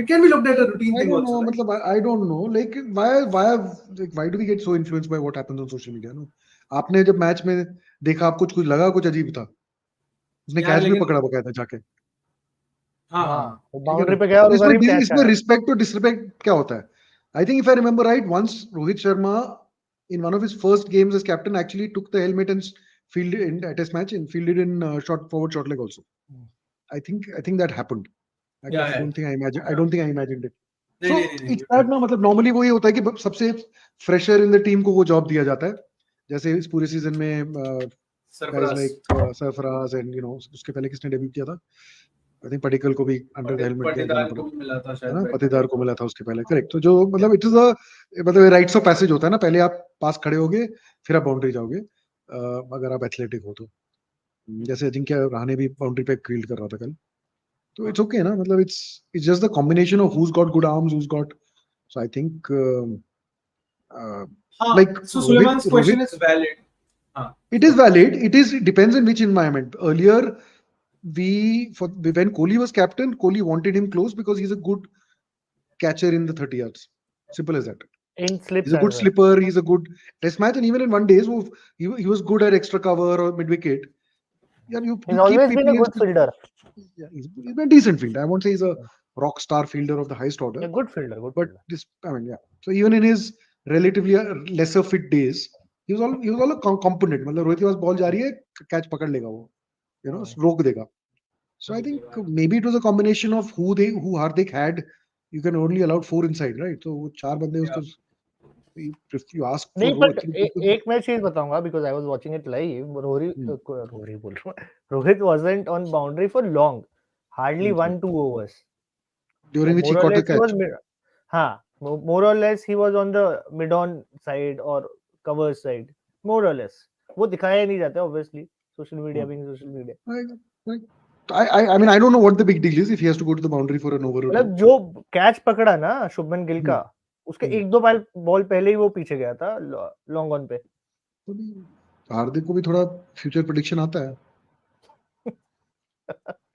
It can be looked at a routine I thing don't also, know. right? मतलब I don't know. Like why do we get so influenced by what happens on social media? No, आपने जब match में देखा आपको कुछ लगा कुछ अजीब था. उसने यार कैच भी लेकिन पकड़ा बकायदा जाके. हाँ हाँ हाँ वो ठीक है बाउंड्री ना? पे गया और तो उधर ही कैच इसमें आया. रिस्पेक्ट और डिसरिस्पेक्ट क्या होता है? I think if I remember right, once Rohit Sharma in one of his first games as captain actually took the helmet and fielded in a test match and fielded in forward short leg also. I think that happened. I yeah. don't think I imagined it. नहीं So नहीं नहीं it's that ना मतलब normally वो ये होता है कि सबसे fresher in the team को वो job दिया जाता है. जैसे इस पूरे सीजन में guys like Sarfaraz and उसके पहले किसने डेब्यू किया था? I think पटिकल को भी अंडर द हेलमेट जाना पड़ा. को भी मिला था है शायद, ना, पतिदार को मिला था उसके पहले, करेक्ट. तो जो मतलब इट इज अ मतलब राइट्स ऑफ पैसेज होता है ना, पहले आप पास खड़े होगे फिर आप बाउंड्री जाओगे अगर आप एथलेटिक हो तो. जैसे अजिंक्य रहाणे भी बाउंड्री पे फील्ड कर रहा था कल, तो इट्स ओके ना, मतलब it's just the combination of who's got good arms, who's got. So I think like so Sulaiman's question Rohit, is valid. it is valid. It depends in which environment. Earlier, when Kohli was captain, Kohli wanted him close because he's a good catcher in the 30 yards. Simple as that. In slips He's a good as well. slipper. He's a good test match, and even in one days, he was good at extra cover or mid wicket. Yeah, He's always been a good fielder. Yeah, he's been a decent fielder. I won't say he's a rock star fielder of the highest order. A good fielder, but this, I mean, yeah. So even in his relatively lesser fit days, he was all competent. मतलब रोहित के पास ball जा रही है, catch पकड़ लेगा वो, रोक देगा. So I think maybe it was a combination of who Hardik had. You can only allow 4 inside, right? So वो 4 बंदे उसको. If you ask for नहीं, but एक मैं चीज बताऊंगा because I was watching it live. Rohit wasn't on boundary for long, hardly 1-2 overs. During which he caught the catch. हाँ, more or less he was on the mid-on side or cover side, more or less. वो दिखाया नहीं जाता obviously. Social media being social media. I mean I don't know what the big deal is if he has to go to the boundary for an over. मतलब जो catch पकड़ा ना शुभमन गिल का, उसके 1-2 बॉल पहले ही वो पीछे गया था लॉन्ग ऑन पे. हार्दिक को भी थोड़ा फ्यूचर प्रेडिक्शन आता है.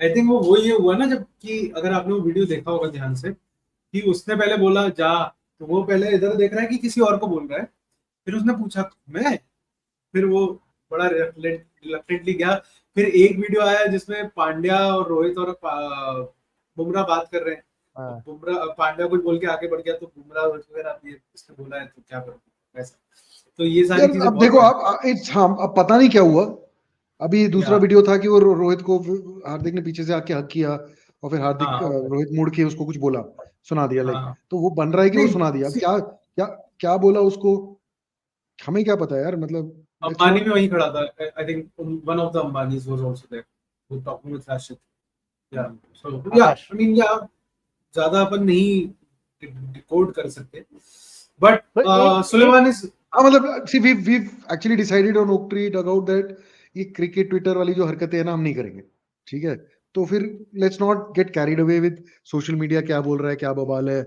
आई थिंक वो ये हुआ ना, जब कि अगर आपने वो वीडियो देखा होगा ध्यान से, कि उसने पहले बोला जा, तो वो पहले इधर देख रहा है कि किसी और को बोल रहा है, फिर उसने पूछा मैं, फिर वो बड़ा रिलक्टेंटली गया. फिर एक वीडियो आया जिसमें पांड्या और रोहित और बुमराह बात कर रहे हैं. बुमराह पांड्या कुछ बोल के आगे बढ़ गया, तो बुमराह वगैरह इसने बोला है तो क्या करूं ऐसा. तो ये सारी चीजें अब देखो अब पता नहीं क्या हुआ. अभी दूसरा वीडियो था कि वो रोहित को हार्दिक ने पीछे से आके हक किया और फिर हार्दिक रोहित मुड़ के उसको कुछ बोला, सुना दिया. लाइक तो वो बन रहा है कि वो सुना दिया. क्या बोला उसको, हमें क्या पता यार. मतलब अंबानी भी वहीं खड़ा था. I think one of the Ambanis was also there, वो talking with Rashid. Yeah so या आई मीन या ज्यादा अपन नहीं डिकोड कर सकते, बट सुलेमान इज मतलब see we actually decided on oak tree dugout that ये क्रिकेट ट्विटर वाली जो हरकतें हैं ना हम नहीं करेंगे. ठीक है, तो फिर let's not get carried away with social media क्या बोल रहा है, क्या बवाल है.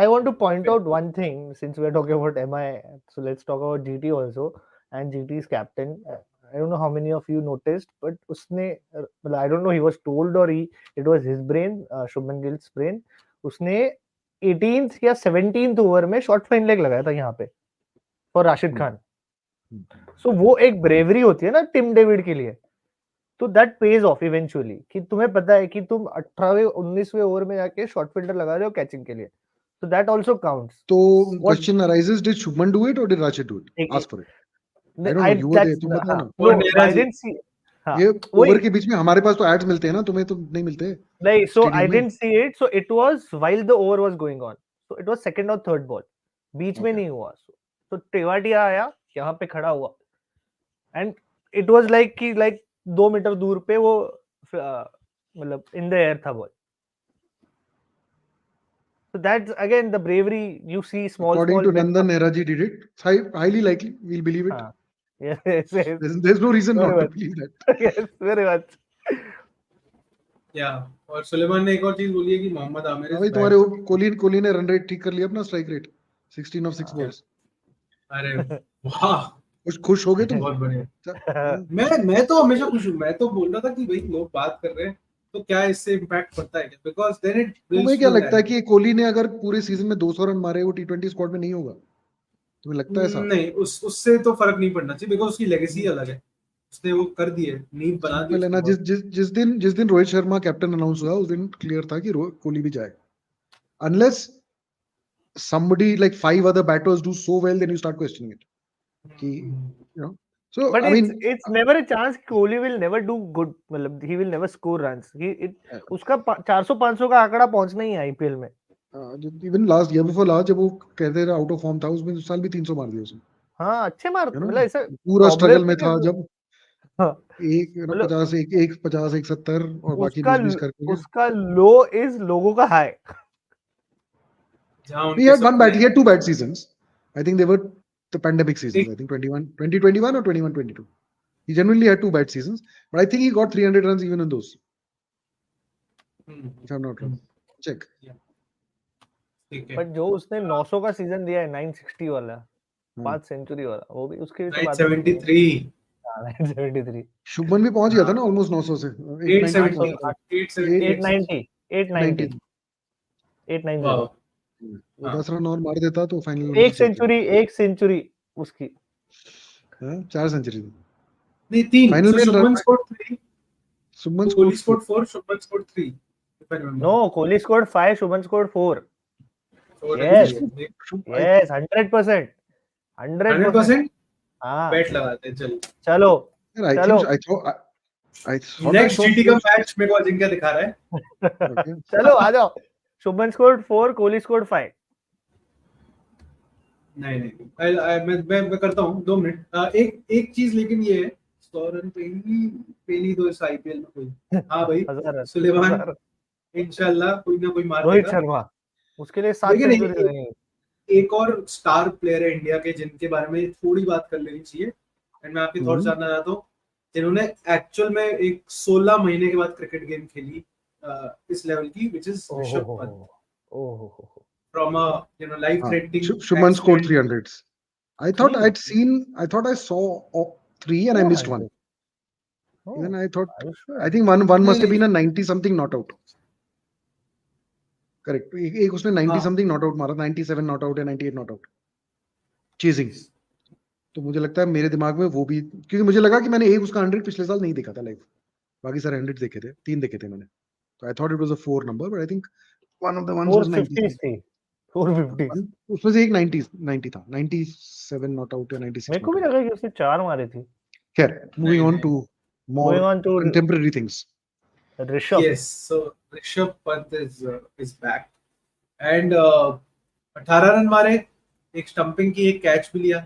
I want to point out one thing since we are talking about MI, so let's talk about GT also and GT's captain. I don't know how many of you noticed, but उसने I don't know he was told or it was his brain, Shubman Gill's brain. उसने 18th या 17th over में short fine leg लगाया था यहाँ पे for Rashid Khan. सो वो एक ब्रेवरी होती है ना टिम डेविड के लिए, तो दैट पेज ऑफ इवेंचुअली कि तुम्हें पता है कि तुम 18वें 19वें ओवर में जाके शॉर्ट फील्डर लगा रहे हो कैचिंग के लिए. So that also counts. So What- question arises, did Shubman do it or did Rashid do it? एक- Ask for it. I don't know, you were there, तुम बताओ ना. और No, Nehra I ji. didn't see. हाँ, ये वही. Over के बीच में हमारे पास तो एड्स मिलते हैं ना, तुम्हें तो नहीं मिलते. नहीं, so Stadium I में. didn't see it. So it was while the over was going on. So it was second or third ball. बीच में Okay. नहीं हुआ. So टेवाटिया आया, यहाँ पे खड़ा हुआ. And it was like कि like 2 मीटर दूर पे वो मतलब in the air था ball. So that's again the bravery you see small. According small to Nandan, Nehra ji did it. Highly likely, we'll believe it. हाँ. Yes. There's no reason Very not to much. believe that. Yes, very much. Yeah. और सुलेमान ने एक और चीज बोली है कि मोहम्मद आमिर भाई तुम्हारे कोहली ने रन रेट ठीक कर लिया अपना, स्ट्राइक रेट 16 of 6 balls. अरे वाह, खुश हो गए तुम? बहुत बढ़िया. मैं तो हमेशा खुश हूँ. मैं तो बोल रहा था कि भाई लोग बात कर रहे हैं तो क्या इससे इम्पैक्ट पड़ता है क्या, बिकॉज देन इट. तुम्हें क्या लगता है कि कोहली ने अगर पूरे सीजन में 200 रन मारे वो टी20 स्क्वाड में नहीं होगा? तुम्हें लगता है ऐसा? नहीं, उससे तो फर्क नहीं पड़ना चाहिए, बिकॉज उसकी लेगेसी अलग है. उसने वो कर दी है, नींव बना दी है ना. जिस दिन रोहित शर्मा कैप्टन अनाउंस हुआ उस दिन क्लियर था कि कोहली भी जाएगा. Unless somebody like 5 other batters do so well, then you start questioning it. You know, so But I mean, it's never a chance. Kohli will never do good. मतलब he will never score runs. उसका 400-500 का आंकड़ा पहुंचना ही है IPL में. even last year before last जब वो कहते थे आउट ऑफ फॉर्म था, उसमें उस साल भी 300 मार दिए उसने. हाँ, अच्छे मारते, मतलब ऐसा पूरा स्ट्रगल में था जब एक 50 एक 70 और बाकी 20 करके. उसका लो इज लोगों का high. He had 2 bad seasons. I think they were the pandemic seasons. I think 2021 or 21-22. He genuinely had 2 bad seasons, but I think he got 300 runs even in those. If I'm not wrong. Check. But जो उसने 900 का season दिया है, 960 वाला, 5 century वाला, वो भी उसके 973. शुभमन भी पहुंच गया था ना ऑलमोस्ट 900 से. 890. 10 रन और मार देता तो फाइनल. एक सेंचुरी उसकी. 4 सेंचुरी नहीं, 3. फाइनल में Shubman scored 3. Shubman Kohli scored 4, Shubman scored 3. No, Kohli scored 5, Shubman scored 4. Yes, 100%. 100%. हाँ. बैट लगाते हैं. चलो. नेक्स्ट जीटी का मैच मेरे को अजिंक्य दिखा रहा है. चलो आ जाओ. Shubman scored 4, Kohli scored 5. नहीं, मैं करता हूँ 2 मिनट. एक चीज लेकिन ये है, 100 रन पहली 2 इस आईपीएल में कोई. हाँ भाई, सुलेमान इंशाल्लाह कोई ना कोई मार. रोहित शर्मा उसके लिए 7 सेंचुरी नहीं. एक और स्टार प्लेयर है इंडिया के जिनके बारे में थोड़ी बात कर लेनी चाहिए, एंड मैं आपके थॉट्स जानना चाहता हूँ, जिन्होंने एक्चुअल में एक 16 महीने के बाद क्रिकेट गेम खेली इस लेवल की, which is Rishabh Pant. From a life threatening. Shubman scored 300s. I thought I saw 3 and I missed 1. Even I think one must have been a 90 something not out. Correct. एक उसने 90 something not out मारा, 97 not out या 98 not out. Chasing. तो मुझे लगता है मेरे दिमाग में वो भी, क्योंकि मुझे लगा कि मैंने एक उसका 100 पिछले साल नहीं देखा था लाइव. बाकी सारे 100 देखे थे, 3 देखे थे मैंने. So I thought it was a 4 number, but I think one of the ones was 90. 450. उसमें से एक 90 था, 97 not out या 96. मेरे को भी लगा कि उसने 4 मारे थी. खैर, moving on to more contemporary things. Rishabh. Yes, so Rishabh Pant is back and 18 run मारे, एक स्टंपिंग की, एक कैच भी लिया,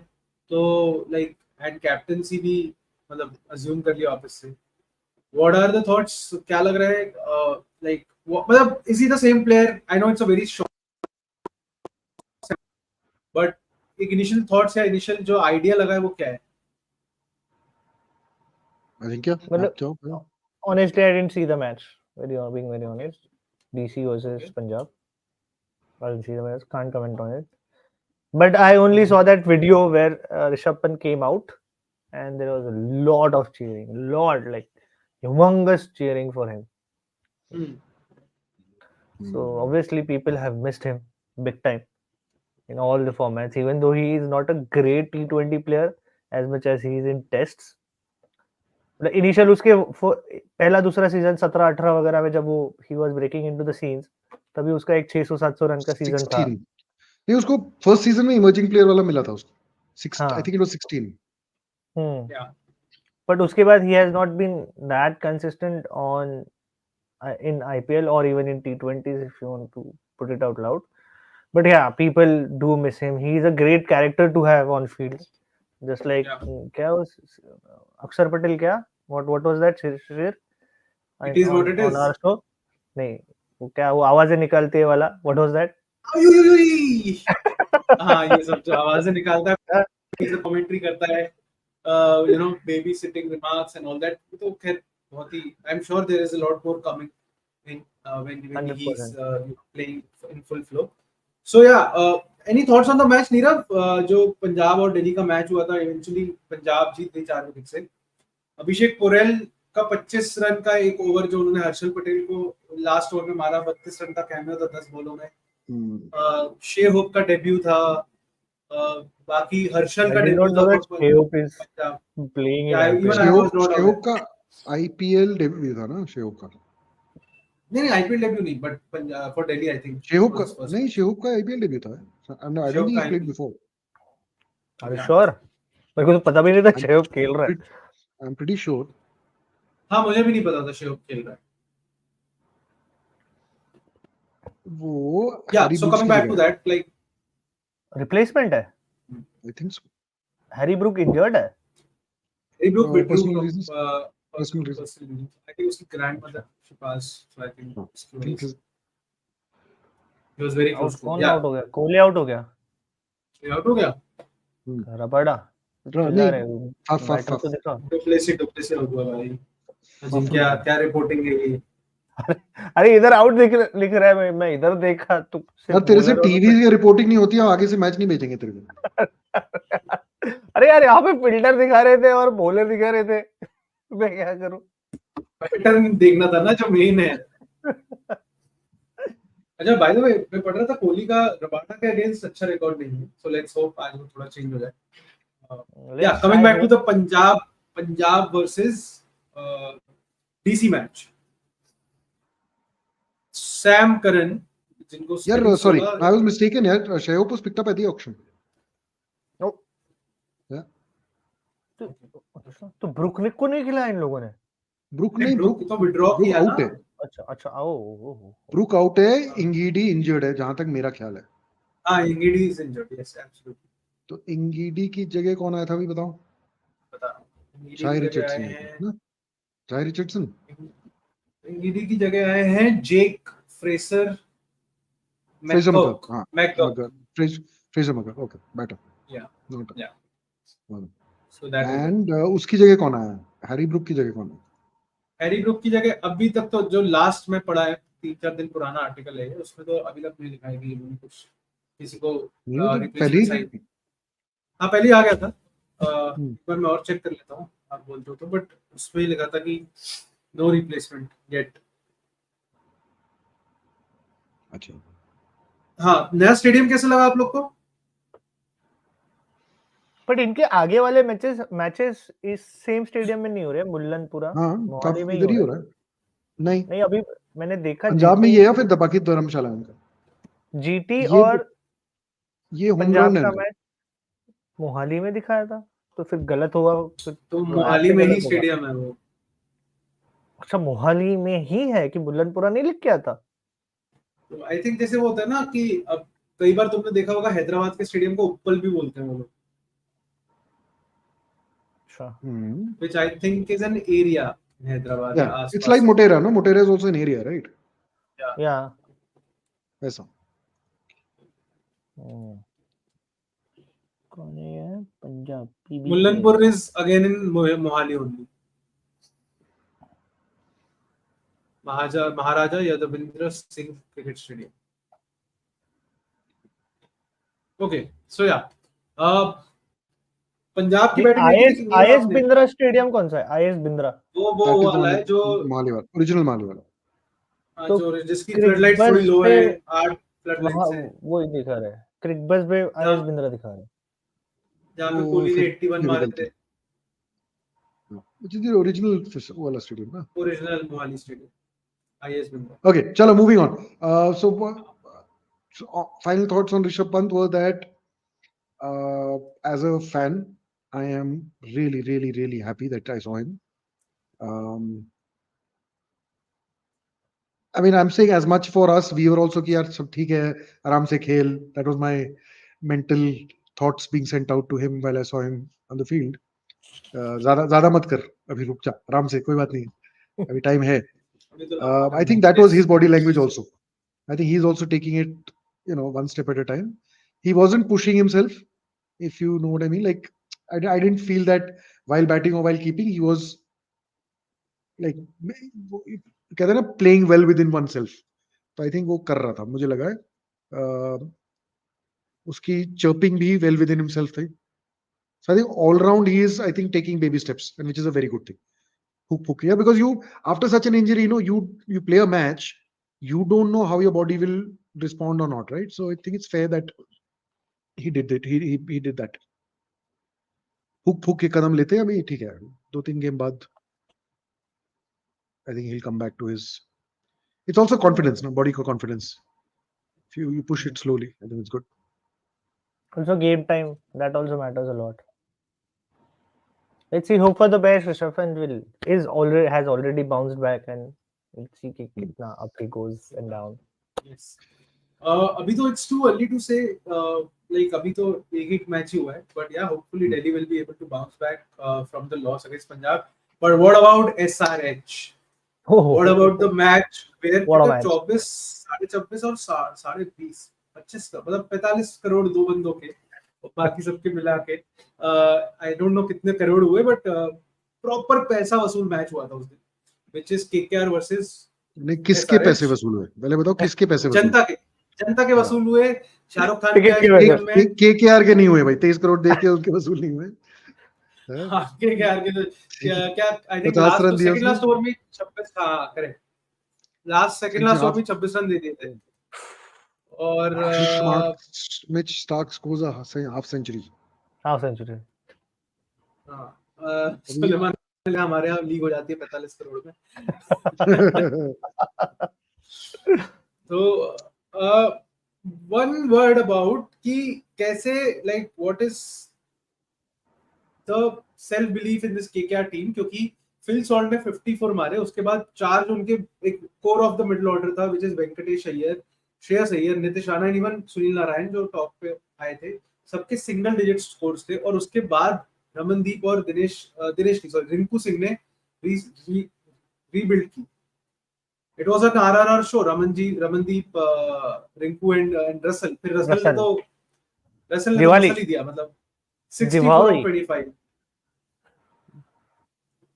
तो लाइक एंड कैप्टेंसी भी मतलब अज्यूम कर लिया वापस से. What are the thoughts? क्या लग रहा है? Like मतलब is he the same player? I know it's a very short, but एक इनिशियल थॉट्स या इनिशियल जो आइडिया लगा है वो क्या है? I think क्या? Honestly, I didn't see the match. Being very honest, DC versus Punjab. I didn't see the match. Can't comment on it. But I only saw that video where Rishabh Pant came out, and there was a lot of cheering, like humongous cheering for him. So obviously, people have missed him big time in all the formats. Even though he is not a great T20 player as much as he is in tests. Initial उसके पहला दूसरा season 17-18 वगैरह में जब वो he was breaking into the scenes, तभी उसका एक 600-700 रन का सीजन था। 16 नहीं, उसको फर्स्ट सीजन में इमर्जिंग प्लेयर वाला मिला था उसको। हाँ। I think it was 16। Yeah. But उसके बाद he has not been that consistent on in IPL or even in T20s if you want to put it out loud. But yeah, people do miss him. He is a great character to have on field. Just like Yeah. क्या was अक्षर पटेल क्या? What was that? Shir? It is what it on is. our show? नहीं, वो क्या वो आवाजें निकालते वाला? What was that? हाँ, ये सब जो आवाजें निकालता है, कमेंट्री करता है, baby sitting remarks and all that. तो खैर बहुत ही, I'm sure there is a lot more coming in when he's 100%. playing in full flow. So yeah, any thoughts on the match, Nirav? जो पंजाब और दिल्ली का मैच हुआ था, eventually पंजाब जीत गई 4 विकेट से। अभिषेक पोरेल का 25 रन का एक ओवर जो उन्होंने हर्षल पटेल को लास्ट ओवर में मारा, 32 रन का कैमियो था 10 बॉलों में। शे होप का डेब्यू था, बाकी हर्षल का डेब्यू था। शेहोप का आईपीएल डेब्यू था ना, शेहोप का नहीं आईपीएल डेब्यू नहीं, but for Delhi I think Shai Hope का नहीं, शेहोप का आईपीएल डेब्यू था। I don't think he played before. Are you sure? मेरे को तो पता भी नहीं था शेहोप खेल रहा है। I am pretty sure. हाँ, मुझे भी नहीं पता था शेहोप खेल रहा है वो। Yeah so coming back to that, like replacement है। I think so. Harry Brook injured है। Harry Brook personal reasons. I think उसकी grandmother she passed, so I think he was very close to. कौन out हो गया? Kohli out हो गया। Out हो गया। रबाडा चिल्ला रहे हो। बैटर तो दिखा। डुप्लेसी आउट हुआ भाई। क्या रिपोर्टिंग है ये? अरे इधर आउट लिख रहा है, मैं इधर देखा तो यार तेरे से टीवी की रिपोर्टिंग नहीं होती है, आगे से मैच नहीं भेजेंगे तेरे को। अरे यार यहाँ पे फिल्डर दिखा रहे थे और बॉलर दिखा रहे थे, मैं क्या करूं? पैटर्न देखना था ना जो मेन है। अच्छा, बाय द वे मैं पढ़ रहा था कोहली का रबाडा के अगेंस्ट अच्छा रिकॉर्ड नहीं है, सो लेट्स होप आज वो थोड़ा चेंज हो जाए। Yeah coming back to the Punjab versus DC match. Sam Curran, जिनको यार सॉरी आई वाज मिस्टेकन यार, Shai Hope was picked up at the auction. No तो ब्रुक को नहीं खिलाया इन लोगों ने। ब्रुक तो विड्रॉ किया ना। अच्छा ओ ब्रुक आउट है, इंगीडी इंजर्ड है जहां तक मेरा ख्याल है। हां, इंगीडी इज इंजर्ड, यस एब्सोल्युटली। तो इंगीडी की जगह कौन आया था अभी बताओ? शाही रिचर्डसन। इंगीडी की जगह आए हैं Jake Fraser McGurk. Fraser McGurk, okay better. Yeah so that and उसकी जगह कौन आया? हैरी ब्रूक की जगह कौन है? हैरी ब्रूक की जगह अभी तक तो जो लास्ट में पढ़ा है, 3-4 दिन पुराना आर्टिकल है, उसमें तो अभी तक नहीं लिखा है कि इन्होंने कुछ किसी को रिप्लेसमेंट। हाँ, पहले आ गया था, एक बार मैं और चेक कर लेता हूँ, आप बोलते हो तो, बट उसमें लिखा था कि नो रिप्लेसमेंट येट। अच्छा हाँ, नया स्टेडियम कैसा लगा आप लोग को? बट इनके आगे वाले मैचेस इस सेम स्टेडियम में नहीं हो रहे, मुल्लनपुरा मोहाली में इधर ही हो रहा है। नहीं अभी मैंने देखा पंजाब में ये है, फिर बाकी धर्मशाला में जीटी और ये पंजाब का मैच मोहाली में दिखाया था, तो फिर गलत होगा। तो मोहाली में ही स्टेडियम है वो। अच्छा, मोहाली में ही है कि मुल्लनपुरा नहीं लिख के आता? तो आई थिंक जैसे वो होता है ना कि अब कई बार तुमने देखा होगा हैदराबाद के स्टेडियम को उप्पल भी बोलते हैं वो लोग। Which I think is an area in Hyderabad. Yeah, it's like Motera, no? Motera is also an area, right? Yeah. ऐसा। कौन है? Punjab. Mullanpur is again in Mohali only. Maharaja Yadavindra Singh cricket stadium. Okay, so yeah. Punjab की बैटिंग आईएस बिंद्रा स्टेडियम कौन सा है? IS Bindra वो वाला है जो माली वाला, ओरिजिनल माली वाला, तो जो जिसकी फ्लडलाइट थोड़ी लो है, 8 फ्लडलाइट्स है, वो ही दिखा रहा है। क्रिकबस पे आईएस बिंद्रा दिखा रहा है, जहां पे कोहली ने 81 मारे थे। which is the original वाला स्टेडियम ना, original Mohali stadium. Yes, Bimbo. Okay, chalo, moving on. Final thoughts on Rishabh Pant were that as a fan, I am really, really, really happy that I saw him. I mean, I'm saying as much for us. We were also कि यार सब ठीक है, आराम से खेल. That was my mental thoughts being sent out to him while I saw him on the field. ज़्यादा मत कर, अभी रुक जा, आराम से, कोई बात नहीं, अभी टाइम है. I think that was his body language also. I think he's also taking it, one step at a time. He wasn't pushing himself, if you know what I mean. Like, I didn't feel that while batting or while keeping, he was like, कहते हैं ना, playing well within oneself. तो I think वो कर रहा था, मुझे लगा है. उसकी chirping भी well within himself थी. So I think all round he is, I think, taking baby steps, and which is a very good thing. Hook. Yeah, because you, after such an injury, you play a match, you don't know how your body will respond or not, right? So I think it's fair that he did it. He did that. Hook के कदम लेते हैं अभी, ठीक है. 2-3 game बाद I think he'll come back to his. It's also confidence, no, body confidence. If you push it slowly, I think it's good. Also game time, that also matters a lot. Let's see, hope for the best. Rishabh Pant has already bounced back, and let's see kitna up he goes and down. Yes. अभी तो it's too early to say. Like अभी तो एक match ही हुआ है, but yeah, hopefully Delhi will be able to bounce back from the loss against Punjab. But what about SRH? What about the match where 24, 24 और 20.5, 25 का, मतलब 45 करोड़ दो बंदों के, बाकी सबके मिला के आई डोंट नो कितने करोड़ हुए, बट प्रॉपर पैसा वसूल मैच हुआ था उस दिन, which is KKR versus. नहीं, किसके पैसे वसूल हुए? पहले बताओ, किसके पैसे वसूल? जनता के वसूल हुए. शाहरुख खान KKR के नहीं हुए भाई. 23 करोड़ दे के उनके वसूल नहीं हुए. KKR के क्या I think second last over में 26, हाँ करेक्ट, सेकंड लास्ट ओवर में 26 रन दे दिए थे. और Mitch Stark scores a half century. हाँ, सुलेमान हमारे यहाँ लीग हो जाती है 45 करोड़ में. तो one word about कि कैसे, like what is the self belief in this KKR team, क्योंकि फिल सॉल्ट ने 54 मारे, उसके बाद 4 जो उनके एक core of the middle order था, which is Venkatesh Iyer, Shreyas Iyer, Nitish Rana, even Sunil Narayan जो टॉप पे आए थे, सबके सिंगल डिजिट स्कोर्स थे. और उसके बाद रमनदीप और रिंकू सिंह ने रीबिल्ड की. It was an RRR show. Ramandeep, Rinku and Russell. फिर रसल ने ही दिया, मतलब 64-25.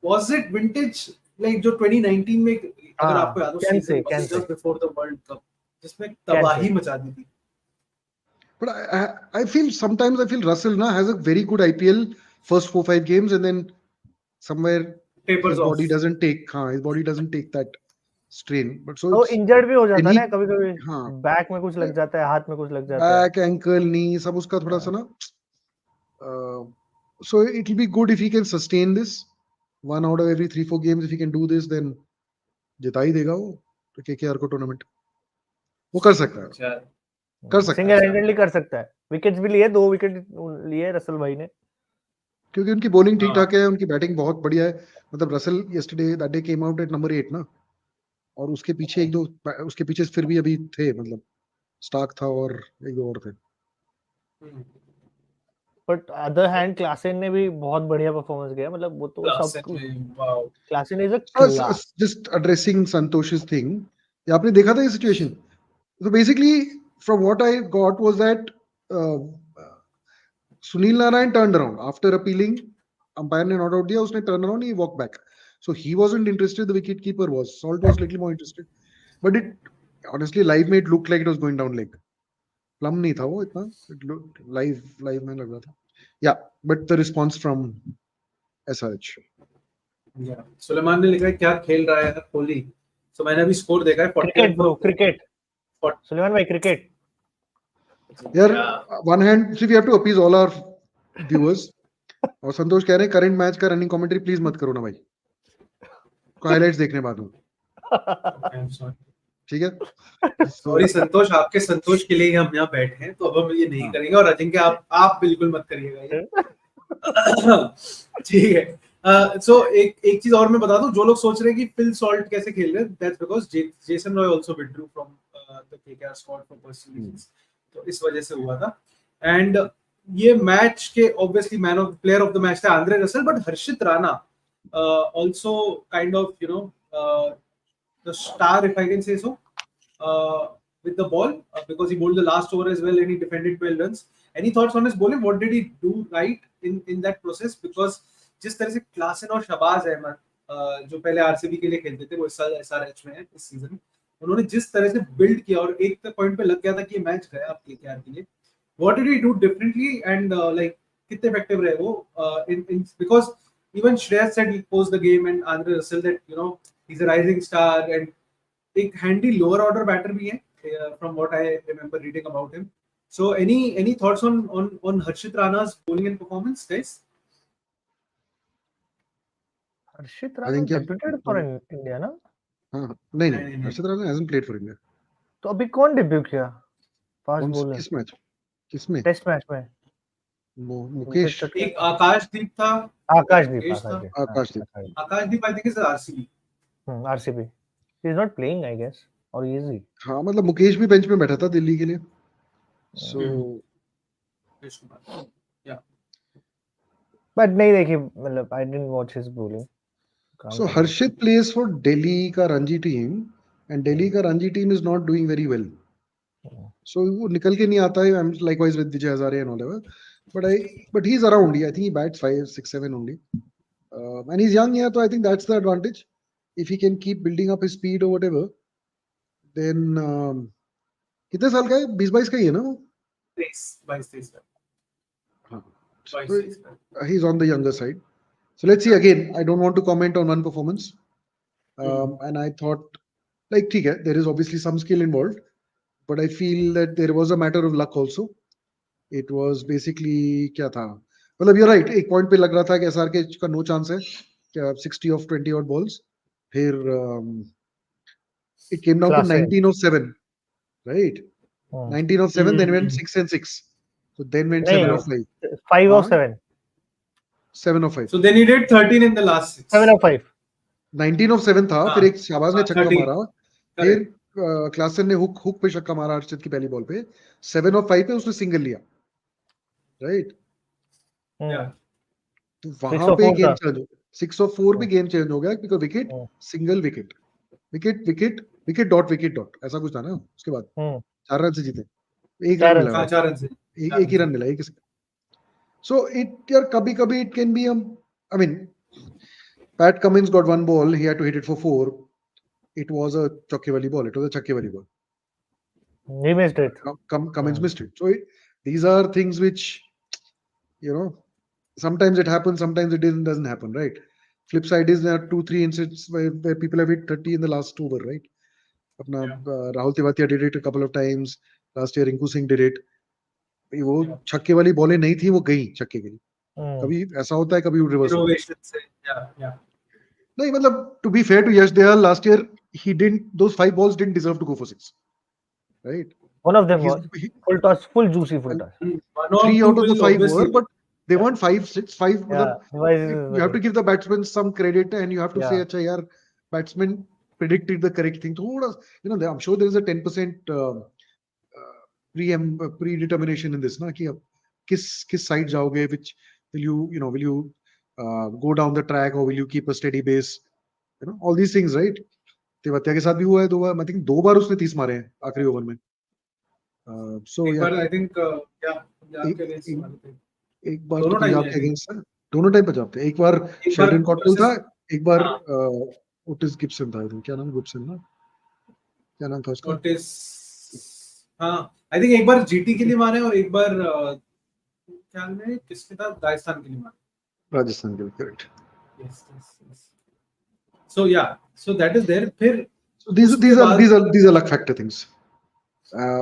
Was it vintage, like जो 2019 में, अगर आपको याद हो, season just before the World Cup, जिसमें तबाही मचा दी थी. But I feel sometimes Russell has a very good IPL first 4-5 games, and then somewhere tapers his off. Body doesn't take that strain. But so वो injured भी हो जाता है ना कभी-कभी. हाँ, बैक में कुछ लग जाता है, हाथ में कुछ लग जाता है. बैक, एंकल, नी, सब उसका थोड़ा सा ना. So it will be good if he can sustain this 1 out of every 3-4 games. If he can do this, then जिता ही देगा वो तो KKR को टूर्नामेंट. वो कर सकता है. सिंगल हैंडेडली कर सकता है. विकेट्स भी लिए, 2 विकेट लिए रसल भाई ने, क्योंकि उनकी बॉलिंग ठीक ठाक है, उनकी बैटिंग बहुत बढ़िया है. मतलब Russell yesterday that day came out at number 8 ना, और उसके पीछे एक दो, उसके पीछे फिर भी अभी थे, मतलब स्टार्क था और एक दो और थे. बट अदर हैंड क्लासेन ने भी बहुत बढ़िया परफॉर्मेंस किया. मतलब वो तो सब Klaasen is a class. Just addressing Santosh's thing, ये आपने देखा था ये situation. So basically from what I got was that Sunil Narayan turned around after appealing. Umpire ने not out दिया, उसने turn around, he walked back. So he wasn't interested, the wicket keeper was. Salt was little more interested. But it honestly live में it looked like it was going down leg. Plum नहीं था वो इतना, it looked live में लग रहा था. Yeah, but the response from SRH. Yeah, Suleman ने लिखा है क्या खेल रहा है कोहली. So मैंने अभी स्कोर देखा है. Cricket bro, cricket. सुलेमान भाई क्रिकेट. यार one hand, see we have to appease all our viewers. और संतोष कह रहे हैं करंट मैच का रनिंग कमेंट्री प्लीज मत करो ना भाई, हाइलाइट्स देखने बाद में. Okay, I'm sorry. ठीक है. So, सॉरी संतोष, आपके संतोष के लिए ही हम यहाँ बैठे हैं, तो अब हम ये नहीं हाँ. करेंगे, और अजिंक्य आप बिल्कुल मत करिएगा ये. ठीक है. सो एक चीज और मैं बता दूं, जो लोग सोच रहे हैं कि फिल सॉल्ट कैसे खेल रहे हैं, that's because Jason Roy also withdrew from the KKR squad for personal reasons, तो इस वजह से हुआ था. एंड ये मैच के obviously man of player of the match था Andre Russell, but Harshit Rana also kind of you know the star, if I can say so, with the ball, because he bowled the last over as well and he defended 12 runs. Any thoughts on his bowling? What did he do right in that process? Because जिस तरह से Klaasen और शहबाज अहमद जो पहले RCB के लिए खेलते थे, वो इस साल एसआरएच में है इस सीजन, उन्होंने जिस तरह से बिल्ड किया और एक पॉइंट पे लग गया था कि ये मैच गया आप केकेआर के लिए. What did he do differently and like कितने effective रहे वो in because even Shreyas said post the game and Andre Russell that you know he's a rising star and एक handy lower order batter भी है from what I remember reading about him. So any thoughts on Harshit Rana's bowling and performance, guys? Harshit I Rana think debuted for India ना? हाँ, नहीं. Harshit Rana hasn't played for India. तो अभी कौन debut किया? Fast कौन bowler किस match? किसमें? टेस्ट मैच में मुकेश. एक आकाशदीप था. आकाशदीप आकाशदीप I think is RCB. RCB. He is not playing, I guess, or is he? हाँ, मतलब मुकेश भी बेंच पे बैठा था दिल्ली के लिए. So yeah. But नहीं देखी, मतलब I didn't watch his bowling. So Harshit plays for Delhi का रणजी team and Delhi का Ranji team is not doing very well. So वो निकल के नहीं आता है. I'm likewise with Vijay Hazare and all that. But he's around. I think he bats 5, 6, 7 only. And he's young, yeah. So I think that's the advantage. If he can keep building up his speed or whatever, then कितने साल का है? 20-22 का ही है ना वो? 22-23 हाँ. So he's on the younger side. So let's see again. I don't want to comment on one performance. And I thought, like, ठीक है, there is obviously some skill involved, but I feel that there was a matter of luck also. It was basically क्या था? मतलब you're right. एक point पे लग रहा था कि SRK का no chance है. 60 of 20 odd balls. फिर it came down to 19 of 7, right? 19 of 7, then went 6 and 6. So then went 7 of 5. 5 of 7. 7 of 5. So then he did 13 in the last 6. 7 of 5. 19 of 7 था. फिर एक शाहबाज ने छक्का मारा. फिर क्लासन ने हुक पे छक्का मारा हर्षित की पहली बॉल पे. 7 of 5 पे उसने सिंगल लिया, राइट? तो वहां पे गेम चेंज हो. 6 of 4 पे गेम चेंज हो गया because wicket, single wicket, wicket dot ऐसा कुछ था ना. उसके बाद 4 रन से जीते. एक रन मिला. 4 रन से एक ही रन मिला. एक सो इट यार कभी it can be I mean Pat Cummins got one ball. He had to hit it for 4. It was a chokke wali ball. It was a chakke wali ball. He missed it. Cummins missed it. So these are things which, you know, sometimes it happens, sometimes it doesn't happen, right? Flip side is there are 2-3 instances where people have hit 30 in the last over, right? Apna, Rahul Tewatia did it a couple of times. Last year, Rinku Singh did it. वो छक्के वाली बॉलें नहीं थी, वो गई छक्के के लिए. कभी ऐसा होता है, कभी रिवर्स. नहीं, मतलब to be fair to Yash Dayal, last year those 5 balls didn't deserve to go for 6, right? One of them was full toss, full juicy full toss. 3 out of the 5 were, but they weren't 5, 6, 5. You have to give the batsmen some credit, and you have to say, "Acha yaar, batsmen predicted the correct thing." Thoda, you know, I'm sure there is a 10% predetermination in this, na, कि अब किस side जाओगे, which will you go down the track or will you keep a steady base, you know, all these things, right? Tewatia के साथ भी हुआ है 2 बार. I think 2 बार उसने 30 मारे हैं आखिरी ओवर में. So एक बार I think एक बार तो पंजाब के अगेंस्ट था. दोनों टाइम पंजाब थे. एक बार शेल्डन कॉटरेल था, एक बार ओटिस गिब्सन था. क्या नाम? गिब्सन ना, क्या नाम था उसका? ओटिस. हाँ, I think एक बार जीटी के लिए मारे और एक बार क्या में किसके था? राजस्थान के लिए मारे. Rajasthan Royals, correct. Yes. So yeah, so that is there. फिर so these are luck factor things.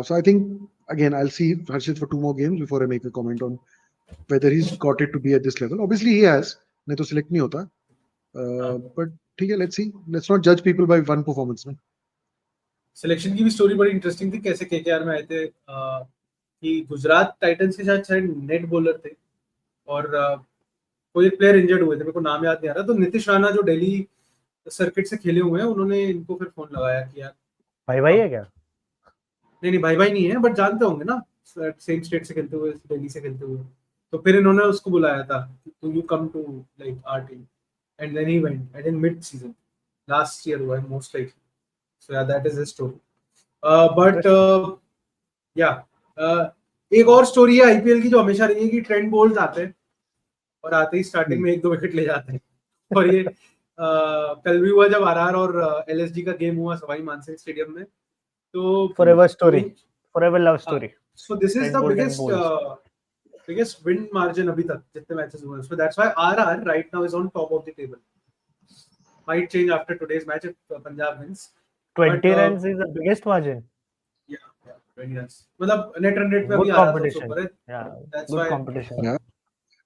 So I think again I'll see Harshit for 2 more games before I make a comment on whether he's got it to be at this level. Obviously he has, नहीं तो select नहीं होता. But ठीक है, let's see. Let's not judge people by one performance. No? Selection की भी story बड़ी interesting थी, कैसे केकेआर में आए थे कि गुजरात टाइटंस के साथ शायद नेट बॉलर थे और कोई एक प्लेयर इंजर्ड हुए थे, मेरे को नाम याद नहीं आ रहा, तो नीतीश राणा जो दिल्ली सर्किट से खेले हुए हैं, उन्होंने इनको फिर फोन लगाया कि यार भाई है क्या? नहीं भाई नहीं है, बट जानते होंगे ना, सेम स्टेट से खेलते हुए, दिल्ली से खेलते हुए, तो फिर इन्होंने उसको बुलाया था तो you come to like our team and then he went and in mid season last year हुआ है most likely. So yeah that is the story. But yeah एक और स्टोरी है आईपीएल की जो हमेशा रही है कि ट्रेंड बोल्ट आते हैं और आते ही स्टार्टिंग में 1-2 विकेट ले जाते हैं. और ये कल भी हुआ जब आरआर और एलएसजी का गेम हुआ सवाई मानसिंह स्टेडियम में. तो forever story, forever love story. So this is the biggest win margin अभी तक जितने मैचेस हुए हैं. So that's why RR right now is on top of the table. Might change after today's match if Punjab wins. 20 runs is the biggest margin. Yeah, 20 runs. मतलब net run rate पे Good अभी आ रहा था competition. ऊपर है. Yeah, That's good why. competition. Yeah.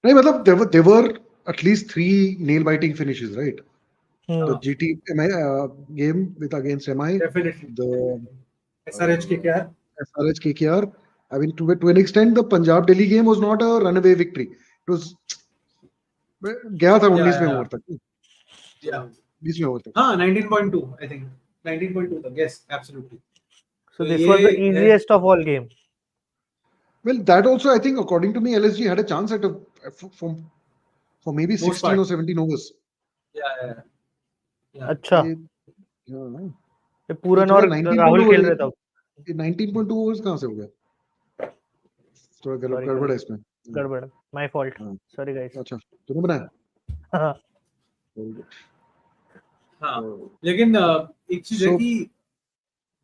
नहीं मतलब there were at least 3 nail biting finishes, right? The GT game with against MI. Definitely. The SRH KKR. SRH KKR. I mean, to an extent, the Punjab Delhi game was not a runaway victory. It was गया था 19 में over तक. Yeah. 20 में over तक. हाँ, 19.2 I think. 19.2 तक. Yes, absolutely. So this was the easiest of all game. Well, that also I think, according to me, LSG had a chance at for maybe 16 or 17 overs. Yeah. अच्छा. ये पूरन और राहुल खेल रहे थे. 19.2 overs कहाँ से हो गया? थोड़ा गड़बड़ है इसमें. गड़बड़. My fault. Sorry guys. अच्छा, तूने बनाया? हाँ. लेकिन एक चीज है कि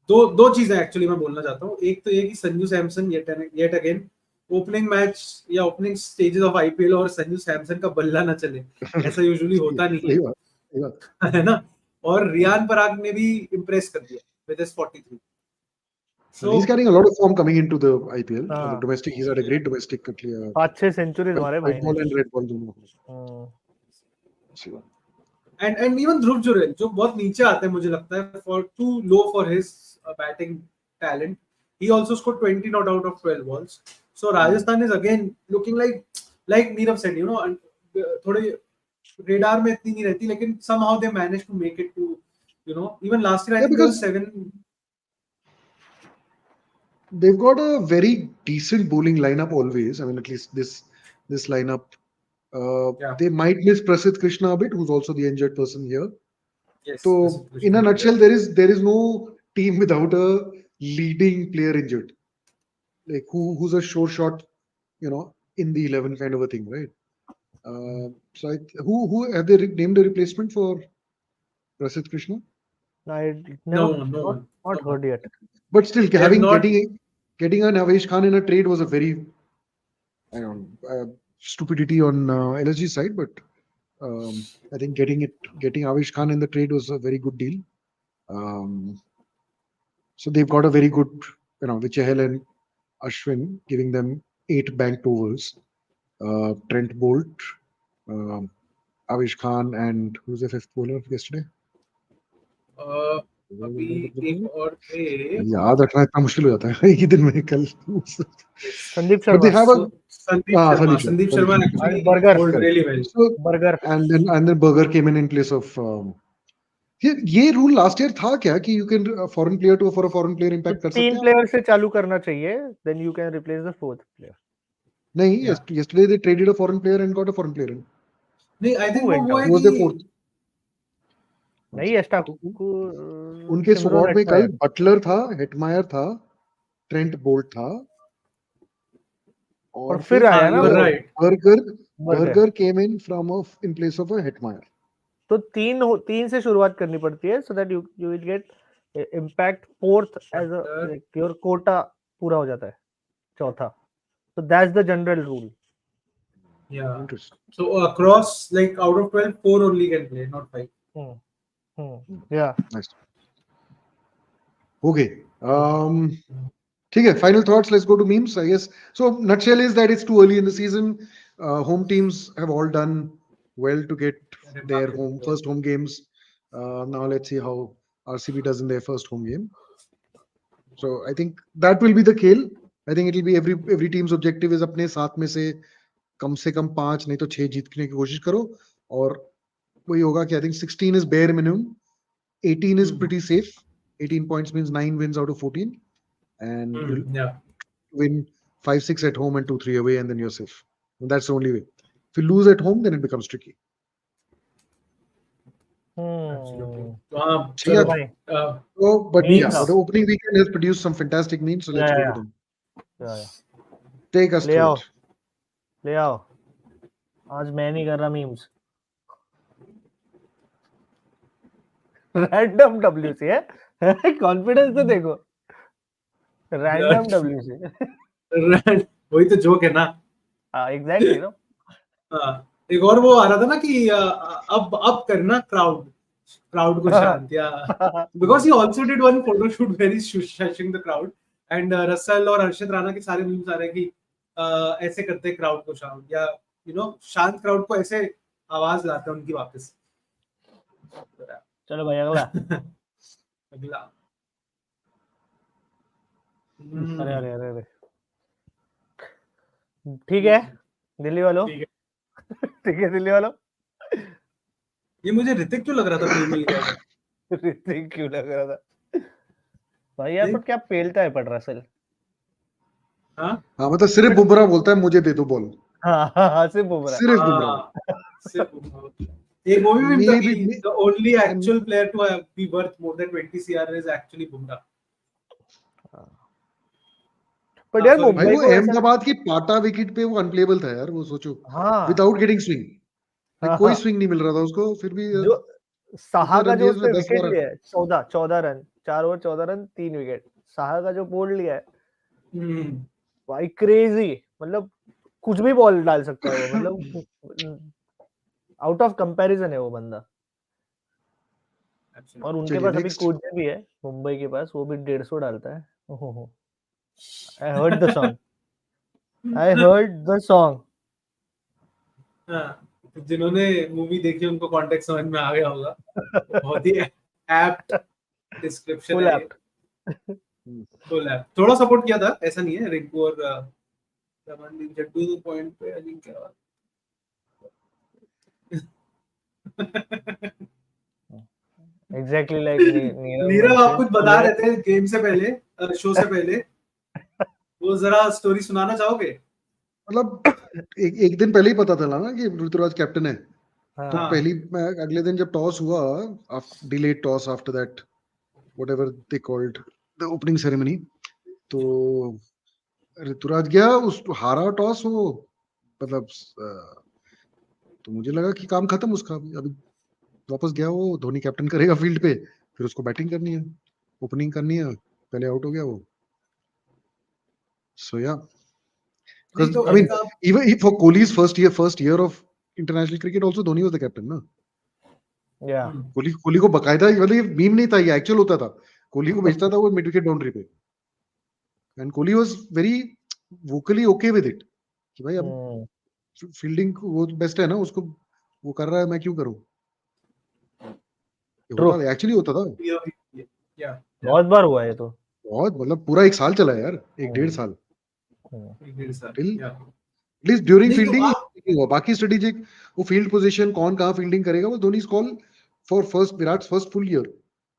दो चीजें एक्चुअली मैं बोलना चाहता हूँ. एक तो ये कि Sanju Samson yet again opening match या ओपनिंग स्टेजेस ऑफ आईपीएल और संजू सैमसन का बल्ला ना चले, ऐसा यूजुअली होता नहीं है ना. और रियान पराग ने भी इम्प्रेस कर दिया with his 43. So he's getting a lot of form coming into the IPL. The domestic, he's had a great domestic. 5-6 centuries हमारे भाई. White ball and red ball दोनों. And even ध्रुव जुरेल जो बहुत नीचे आते हैं मुझे लगता है, for too low for his batting talent. He also scored 20 not out of 12 balls. So Rajasthan is again looking like Neerav said, you know, थोड़े radar में इतनी नहीं रहती, लेकिन somehow they managed to make it to, you know, even last year I think there was 7. They've got a very decent bowling lineup always. I mean, at least this lineup. They might miss Prasidh Krishna a bit, who's also the injured person here. Yes. So, in a nutshell, there is no team without a leading player injured, like who's a sure shot, you know, in the 11 kind of a thing, right? So, who have they named a replacement for Prasidh Krishna? Not heard yet. But still, getting an Avesh Khan in a trade was a very, I don't know, stupidity on LSG side. But I think getting Avesh Khan in the trade was a very good deal. So they've got a very good, you know, with Chahal and Ashwin giving them 8 banked overs. Trent Bolt, Avesh Khan, and who's the 5th bowler yesterday? अभी एक और थे, याद रखना इतना मुश्किल हो जाता है एक ही दिन में. कल Sandeep Sharma actually bowled really well. Burger and then Burger came in place of ये रूल लास्ट ईयर था क्या कि you can foreign player to for a foreign player impact कर सकते हैं? 3 प्लेयर से चालू करना चाहिए, then you can replace the 4th player. नहीं, yesterday they traded a foreign player and got a foreign player in. नहीं, I think वो was the 4th. नहीं, एस्टा उनके स्क्वाड में कल बटलर था, हेटमायर था, ट्रेंट बोल्ट था और फिर आया ना burger came in in place of a Hetmyer. तो 3 से शुरुआत करनी पड़ती है, so that you will get impact 4th as a your quota पूरा हो जाता है 4था. So that's the general rule. Yeah. So across like out of 12, 4 only can play, not 5. Yeah. Nice. Okay. ठीक है. Final thoughts. Let's go to memes, I guess. So nutshell is that it's too early in the season. Home teams have all done well to get their first home games Now let's see how RCB does in their first home game. So I think that will be the खेल. I think it will be every team's objective is अपने 7 में से कम 5 नहीं तो 6 जीतने की कोशिश करो, और वही होगा कि I think 16 is bare minimum, 18 is pretty safe. 18 points means 9 wins out of 14, and you'll win 5-6 at home and 2-3 away, and then you're safe. And that's the only way. If you lose at home, then it becomes tricky. चलो भाई, but the opening weekend has produced some fantastic memes, so let's go to them. Take us through it. ले आओ, आज मैं नहीं कर रहा memes. Random WC है, कॉन्फिडेंस तो देखो. Random WC. वही तो जोक है ना. Exactly no. एक और वो आ रहा था ना कि अब करना क्राउड को शांत, yeah because he also did one photo shoot very shushing the crowd, and Russell और हर्षित राणा के सारे मीम्स आ रहे हैं कि ऐसे करते क्राउड को शांत, या शांत क्राउड को ऐसे आवाज लाते हैं उनकी वापस. चलो भाई अगला. अरे ठीक है दिल्ली वालों. ठीक है दिल्ली वालों. ये मुझे ऋतिक क्यों लग रहा था प्रीमियर लीग. ऋतिक क्यों लग रहा था भाई यार, पर क्या पेलता है पट रसल. हाँ मतलब सिर्फ बुमराह बोलता है मुझे दे दो बॉल. हाँ सिर्फ बुमराह. एक वो भी था कि the only actual player to be worth more than 20 CR is actually Bumrah. पर यार भाई वो अहमदाबाद की पाटा विकेट पे वो अनप्लेबल था यार, वो सोचो. विदाउट गेटिंग स्विंग, कोई स्विंग नहीं मिल रहा था उसको, फिर भी जो साहा का जो उसने विकेट लिया है 14 run, 4 over 14 run 3 wicket. Saha का जो बोल्ड लिया है भाई क्रेजी, मतलब कुछ भी बॉल डाल सकता है वो, मतलब आउट ऑफ कंपैरिजन है वो बंदा. और उनके पास अभी कोच भी है मुंबई के पास, वो भी 150 डालता है. ओहो, I heard the song. जिन्होंने मूवी देखी उनको कॉन्टेक्स्ट समझ में आ गया होगा. बहुत ही एप्ट डिस्क्रिप्शन है. Full app. थोड़ा सपोर्ट किया था, ऐसा नहीं है. रिंकू और जड्डू पॉइंट पे आई थिंक क्या एग्जैक्टली लाइक नीरव आप कुछ बता रहे थे गेम से पहले, शो से पहले, वो जरा स्टोरी सुनाना चाहोगे? मतलब एक दिन पहले ही पता चला ना कि ऋतुराज कैप्टन है. तो पहली अगले दिन जब टॉस हुआ, delayed toss after that whatever they called the opening ceremony, तो ऋतुराज गया, उस हारा टॉस वो, मतलब तो मुझे लगा कि काम खत्म उसका. अभी वापस गया वो, धोनी कैप्टन करेगा फील्ड पे, फिर उसको बैटिंग करनी है, ओपनिंग करनी है, पहले आउट हो गया वो. So yeah, because I mean, even for Kohli's first year of international cricket, also Dhoni was the captain, na? Yeah. Kohli को बकायदा, मतलब ये मीम नहीं था, ये एक्चुअल होता था. कोहली को भेजता था वो मिड विकेट बाउंड्री पे, and Kohli was very vocally okay with it कि भाई अब फील्डिंग वो बेस्ट है ना, उसको वो कर रहा है, मैं क्यों करूं. एक्चुअली होता था. बहुत बार हुआ है तो, बहुत, मतलब पूरा 1 साल चला यार, 1-1.5 साल. At least during fielding. बाकी स्ट्रेटेजिक वो फील्ड पोजीशन, कौन कहां फील्डिंग करेगा, वो Dhoni's call for Virat's first full year,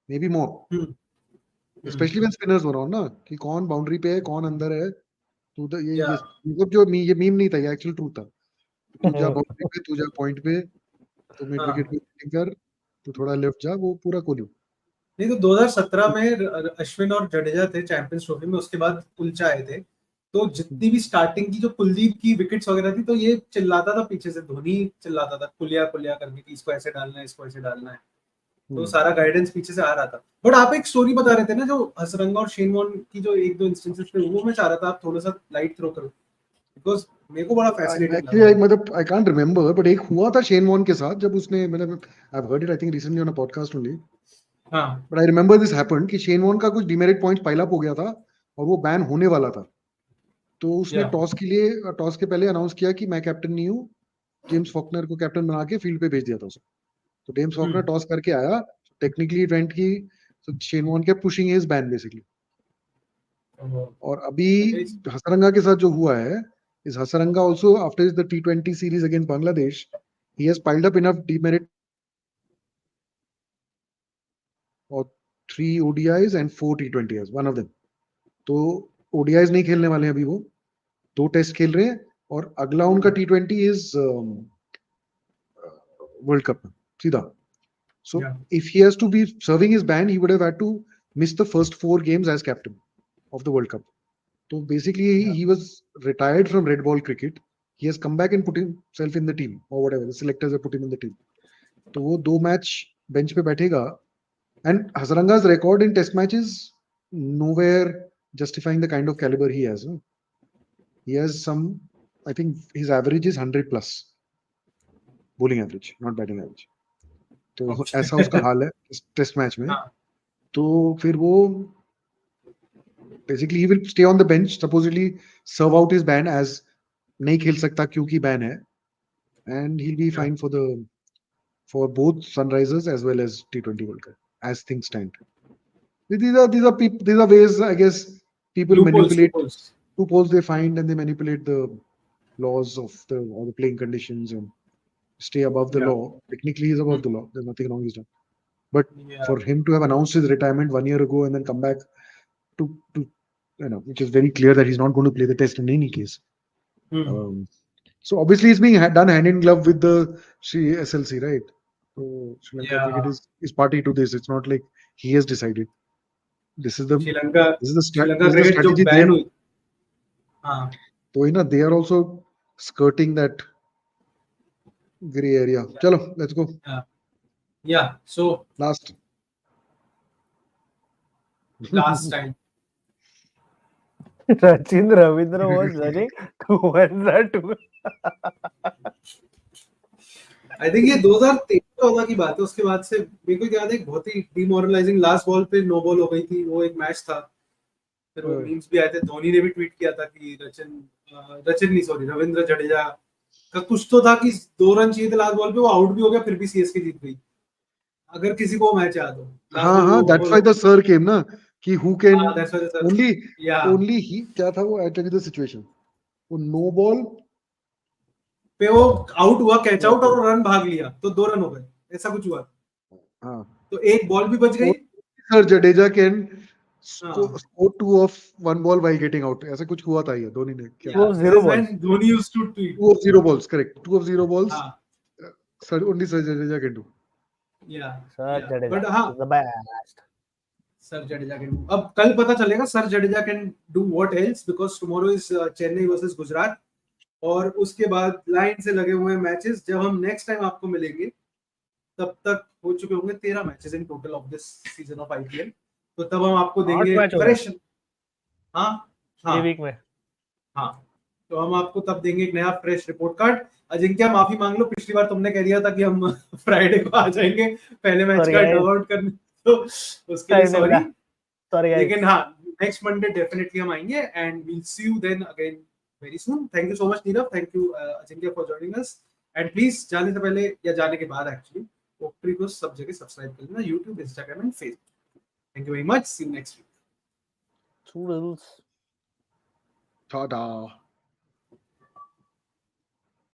maybe more, especially when spinners were on ना, कि कौन बाउंड्री पे है, कौन अंदर है. तो ये मतलब जो ये मीम नहीं था, ये एक्चुअल ट्रूथ था. तू जा बाउंड्री पे, तू जा पॉइंट पे, तो मिड विकेट पे फील्डिंग कर, तो थोड़ा लेफ्ट जा, वो पूरा कोहली. नहीं तो 2017 में अश्विन और जडेजा थे चैंपियंस ट्रॉफी में, उसके बाद कुलचा आए थे. तो जितनी भी स्टार्टिंग की जो कुलदीप की विकेट्स वगैरह थी, तो ये चिल्लाता था पीछे से, धोनी चिल्लाता था कुलिया करके कि इसको ऐसे डालना है, इसको ऐसे डालना है. तो सारा गाइडेंस पीछे से आ रहा था. बट आप एक स्टोरी बता रहे थे ना, जो हसरंगा और शेन वॉर्न की जो 1-2 इंस्टेंसेस थे, वो मैं चाह रहा था आप थोड़ा सा लाइट थ्रो करो, बिकॉज़ मेरे को बड़ा फैसिनेटिंग लगा. मतलब आई कांट रिमेंबर, बट एक हुआ था शेन वॉर्न के साथ, जब उसने, मतलब I have heard it I think recently on a podcast only. But I remember this happened कि शेन वॉर्न का कुछ डिमेरिट पॉइंट पाइल अप हो गया था और वो बैन होने वाला था. तो उसने टॉस के पहले अनाउंस किया कि मैं कैप्टन नहीं हूँ, जेम्स फॉकनर को कैप्टन बना के फील्ड पे भेज दिया था उसने. तो जेम्स फॉकनर टॉस करके आया, technically it went कि so Shane Warne kept pushing his ban basically. और अभी हसरंगा के साथ जो हुआ है is Hasaranga also after the T20 series against Bangladesh, he has piled up enough demerit or 3 ODIs and 4 T20s, one of them. तो ODIs नहीं खेलने वाले हैं अभी वो 2 टेस्ट खेल रहे हैं और अगला उनका T20 इज वर्ल्ड कप में सीधा. So if he has to be serving his ban, he would have had to miss the first 4 games as captain of the World Cup. So basically, he was retired from red ball cricket. He has come back and put himself in the team or whatever. The selectors have put him in the team. तो वो 2 match bench पे बैठेगा. And Hasaranga's record in test matches nowhere justifying the kind of caliber he has. He has some, I think his average is 100 plus. Bowling average, not batting average. तो ऐसा उसका हाल है test match में. तो फिर वो basically he will stay on the bench, supposedly serve out his ban as नहीं खेल सकता क्योंकि ban है, and he'll be fine for both Sunrisers as well as T20 World Cup as things stand. These are ways, I guess, people manipulate loopholes they find, and they manipulate the laws of the playing conditions and stay above the law. Technically, he's above the law. There's nothing wrong he's done. But for him to have announced his retirement 1 year ago and then come back to which is very clear that he's not going to play the test in any case. So obviously it's being done hand in glove with the SLC, right? So Sri Lanka cricket is party to this. It's not like he has decided. This is the strategy they have. So they are also skirting that gray area. Chalo, let's go. So last time. Rachin Ravindra was running towards that. I think ये 2013-14 की बात है. उसके बाद से मेरे को याद है बहुत ही डिमोरलाइजिंग लास्ट बॉल पे नो बॉल हो गई थी. वो एक मैच था. फिर वो मीम्स भी आए थे. धोनी ने भी ट्वीट किया था कि रविंद्र जडेजा का कुछ तो था कि 2 रन चाहिए थे लास्ट बॉल पे, वो आउट भी हो गया, फिर भी सीएसके जीत गई. अगर किसी को मैच याद हो. हाँ, that's why the sir came ना कि who can only he क्या था वो. I tell you the situation. वो नो बॉल पे वो आउट हुआ, कैच आउट, और रन भाग लिया तो 2 रन हो गए. ऐसा कुछ हुआ. हाँ, तो एक बॉल भी बच गई. Sir Jadeja can score 2 of 1 ball while getting out. ऐसा कुछ हुआ था ये धोनी ने. 2 of 0 balls. Dhoni used to tweet 2 of 0 balls, correct. 2 of 0 balls. Sir, only Sir Jadeja can do. Sir Jadeja is the best. Sir Jadeja can do. अब कल पता चलेगा Sir Jadeja can do what else, because tomorrow is Chennai versus Gujarat. और उसके बाद line से लगे हुए मैचेस. जब हम नेक्स्ट टाइम आपको मिलेंगे तब तक हो चुके होंगे 13 matches in total of this season of IPL. तो तब हम आपको देंगे फ्रेश. वीक में. तो हम आपको तब देंगे एक नया फ्रेश रिपोर्ट कार्ड. अजिंक्य, माफी मांग लो, पिछली बार तुमने कह दिया था कि हम फ्राइडे को आ जाएंगे पहले मैच का डगआउट करने, तो उसके लिए सॉरी. लेकिन नेक्स्ट मंडे डेफिनेटली हम आएंगे and we will see you then again very soon. Thank you so much Nirav, thank you Ajinkya for joining us. And please जाने से पहले या जाने के बाद एक्चुअली ओक्ट्री को सब जगह सब्सक्राइब कर लेना, YouTube, Instagram and Facebook. Thank you very much. See you next week. Toodles. Ta-da.